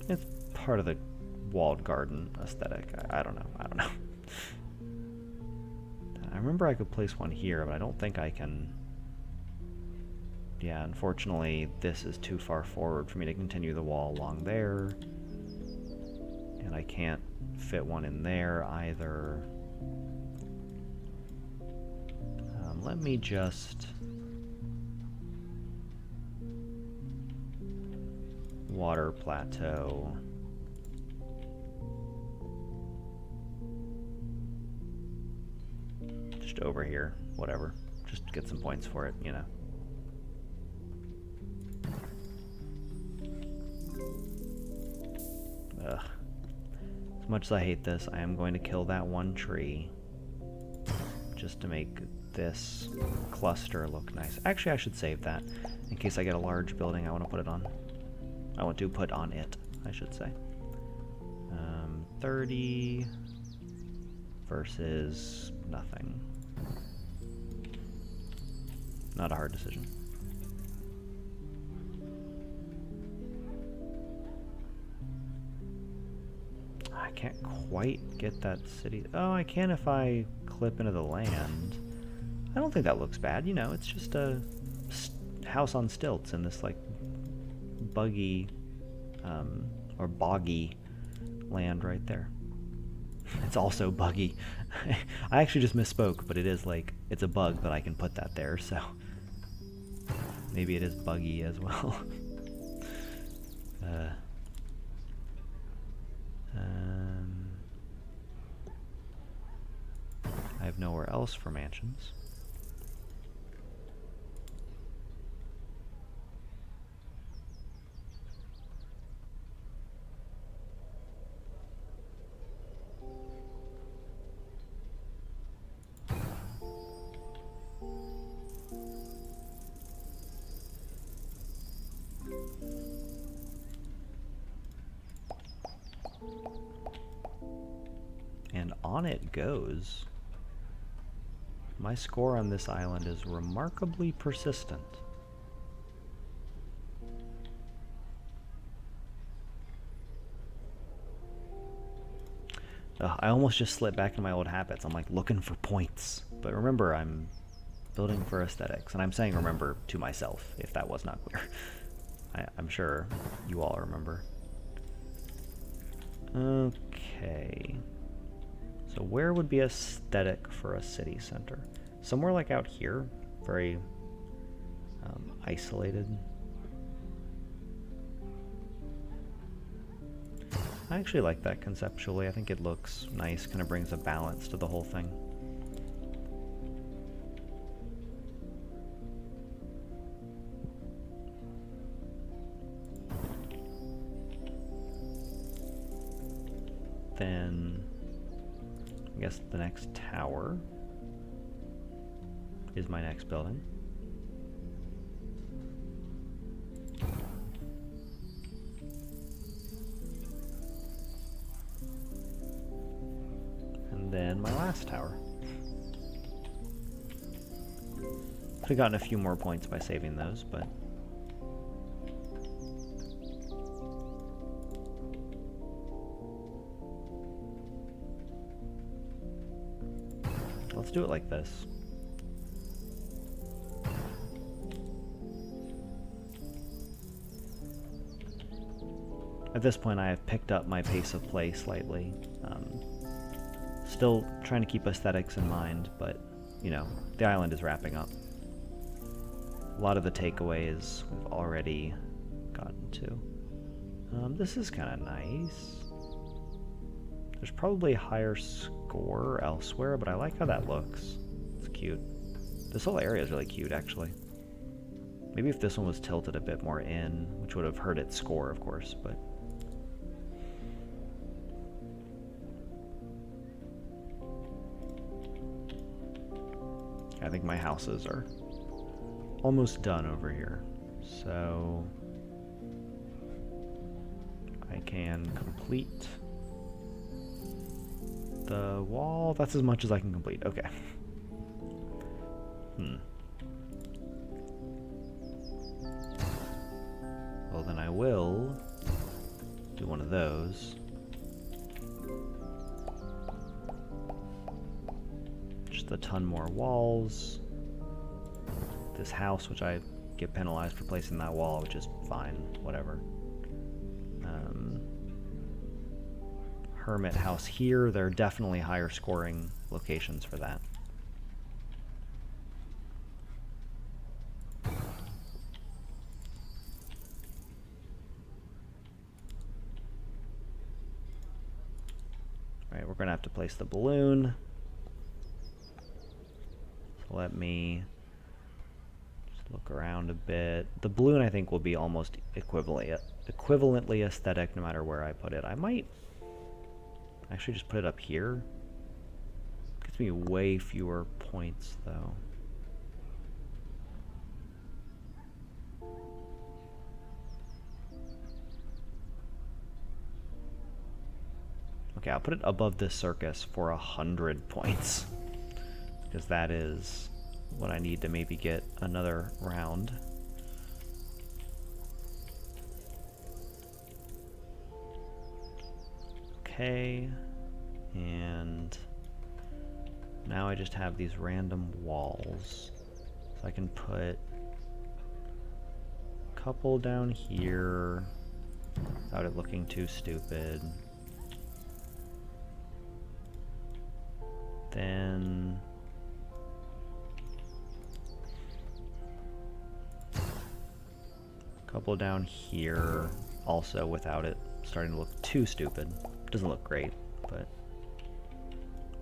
It's part of the walled garden aesthetic. I don't know. I remember I could place one here, but I don't think I can. Yeah, unfortunately, this is too far forward for me to continue the wall along there. And I can't fit one in there either. Let me just water plateau. Just over here, whatever. Just get some points for it, you know. Ugh. As much as I hate this, I am going to kill that one tree just to make this cluster look nice. Actually, I should save that in case I get a large building I want to put it on. I want to put on it, I should say. 30 versus nothing. Not a hard decision. I can't quite get that city. Oh, I can if I clip into the land. I don't think that looks bad. You know, it's just a house on stilts in this like buggy or boggy land right there. It's also buggy. I actually just misspoke, but it is like, it's a bug that I can put that there, so maybe it is buggy as well. I have nowhere else for mansions. And on it goes. My score on this island is remarkably persistent. I almost just slipped back into my old habits. I'm like looking for points. But remember, I'm building for aesthetics. And I'm saying remember to myself, if that was not clear. I'm sure you all remember. Okay. So where would be aesthetic for a city center? Somewhere like out here, very isolated. I actually like that conceptually. I think it looks nice, kind of brings a balance to the whole thing. Then I guess the next tower is my next building. And then my last tower. Could have gotten a few more points by saving those, but let's do it like this. At this point, I have picked up my pace of play slightly. Still trying to keep aesthetics in mind, but, you know, the island is wrapping up. A lot of the takeaways we've already gotten to. This is kind of nice. There's probably a higher score elsewhere, but I like how that looks. It's cute. This whole area is really cute, actually. Maybe if this one was tilted a bit more in, which would have hurt its score, of course, but... I think my houses are almost done over here, so I can complete the wall. That's as much as I can complete. Okay. Well, then I will do one of those. Just a ton more walls. This house, which I get penalized for placing that wall, which is fine, whatever. Hermit house here. There are definitely higher scoring locations for that. Alright, we're going to have to place the balloon. So let me just look around a bit. The balloon, I think, will be almost equivalently aesthetic no matter where I put it. I might actually just put it up here. Gets me way fewer points, though. Okay, I'll put it above this circus for 100 points. Because that is what I need to maybe get another round. Okay, and Now I just have these random walls. So I can put a couple down here without it looking too stupid. Then a couple down here, also without it starting to look too stupid. Doesn't look great, but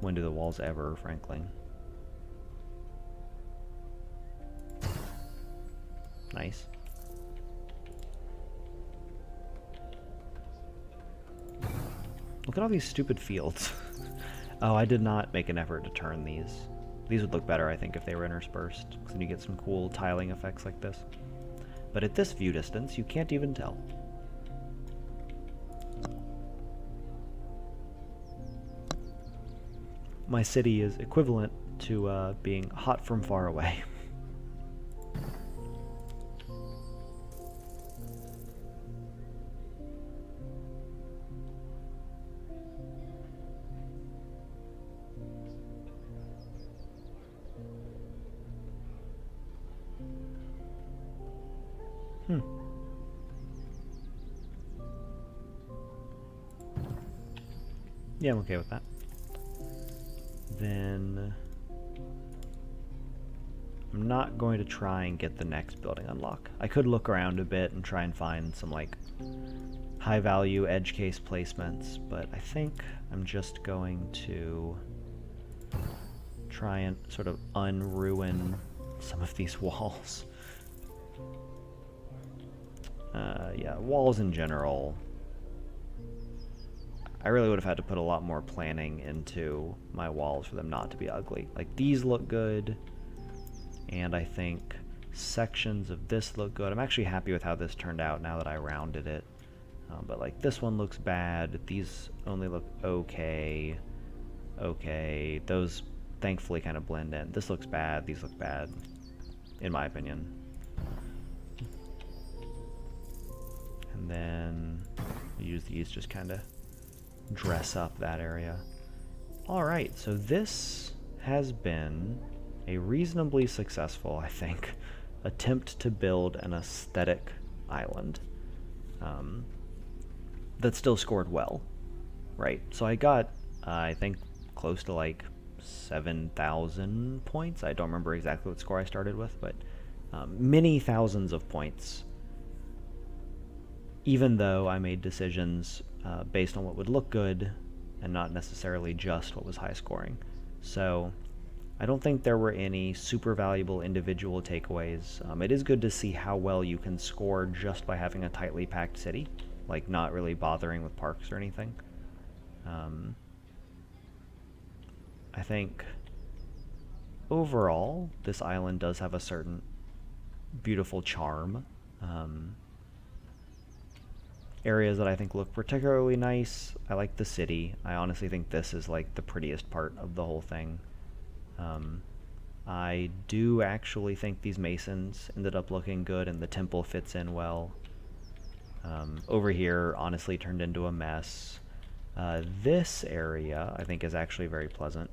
when do the walls ever, frankly? Nice. Look at all these stupid fields. Oh, I did not make an effort to turn these. These would look better, I think, if they were interspersed, because then you get some cool tiling effects like this. But at this view distance, you can't even tell. My city is equivalent to being hot from far away. Yeah, I'm okay with that. Then I'm not going to try and get the next building unlock. I could look around a bit and try and find some like high value edge case placements, but I think I'm just going to try and sort of unruin some of these walls. Yeah, walls in general. I really would have had to put a lot more planning into my walls for them not to be ugly. Like, these look good, and I think sections of this look good. I'm actually happy with how this turned out now that I rounded it. But like, this one looks bad. These only look okay. Okay, those thankfully kind of blend in. This looks bad, these look bad, in my opinion. And then use these just kind of dress up that area. Alright, so this has been a reasonably successful, I think, attempt to build an aesthetic island that still scored well, right? So I got, I think, close to like 7,000 points. I don't remember exactly what score I started with, but many thousands of points, even though I made decisions based on what would look good and not necessarily just what was high scoring. So I don't think there were any super valuable individual takeaways. It is good to see how well you can score just by having a tightly packed city, like not really bothering with parks or anything. I think overall this island does have a certain beautiful charm. Areas that I think look particularly nice. I like the city. I honestly think this is like the prettiest part of the whole thing. I do actually think these masons ended up looking good and the temple fits in well. Over here honestly turned into a mess. This area I think is actually very pleasant.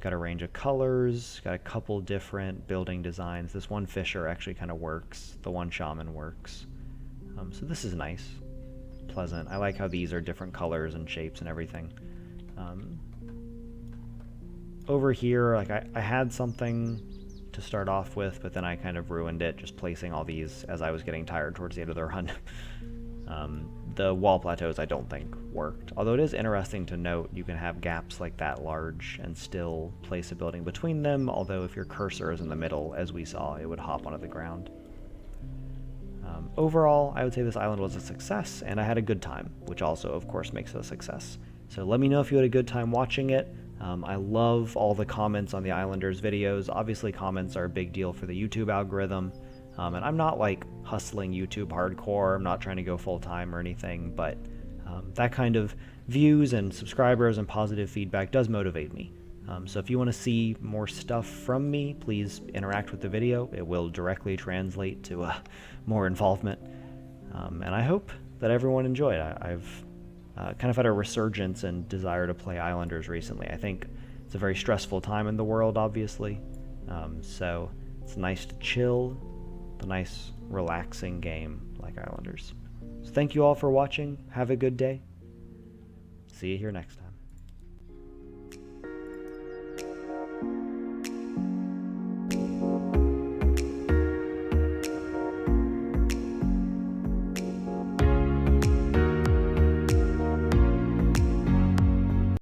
Got a range of colors, got a couple different building designs. This one fisher actually kind of works. The one shaman works. So this is nice, pleasant. I like how these are different colors and shapes and everything. Over here, like I had something to start off with, but then I kind of ruined it just placing all these as I was getting tired towards the end of the run. The wall plateaus I don't think worked, although it is interesting to note you can have gaps like that large and still place a building between them, although if your cursor is in the middle, as we saw, it would hop onto the ground. Overall, I would say this island was a success, and I had a good time, which also, of course, makes it a success. So let me know if you had a good time watching it. I love all the comments on the Islanders videos. Obviously, comments are a big deal for the YouTube algorithm, and I'm not, like, hustling YouTube hardcore. I'm not trying to go full-time or anything, but that kind of views and subscribers and positive feedback does motivate me. So if you want to see more stuff from me, please interact with the video. It will directly translate to more involvement. And I hope that everyone enjoyed. I've kind of had a resurgence and desire to play Islanders recently. I think It's a very stressful time in the world, obviously. So it's nice to chill, the nice, relaxing game like Islanders. So thank you all for watching. Have a good day. See you here next time.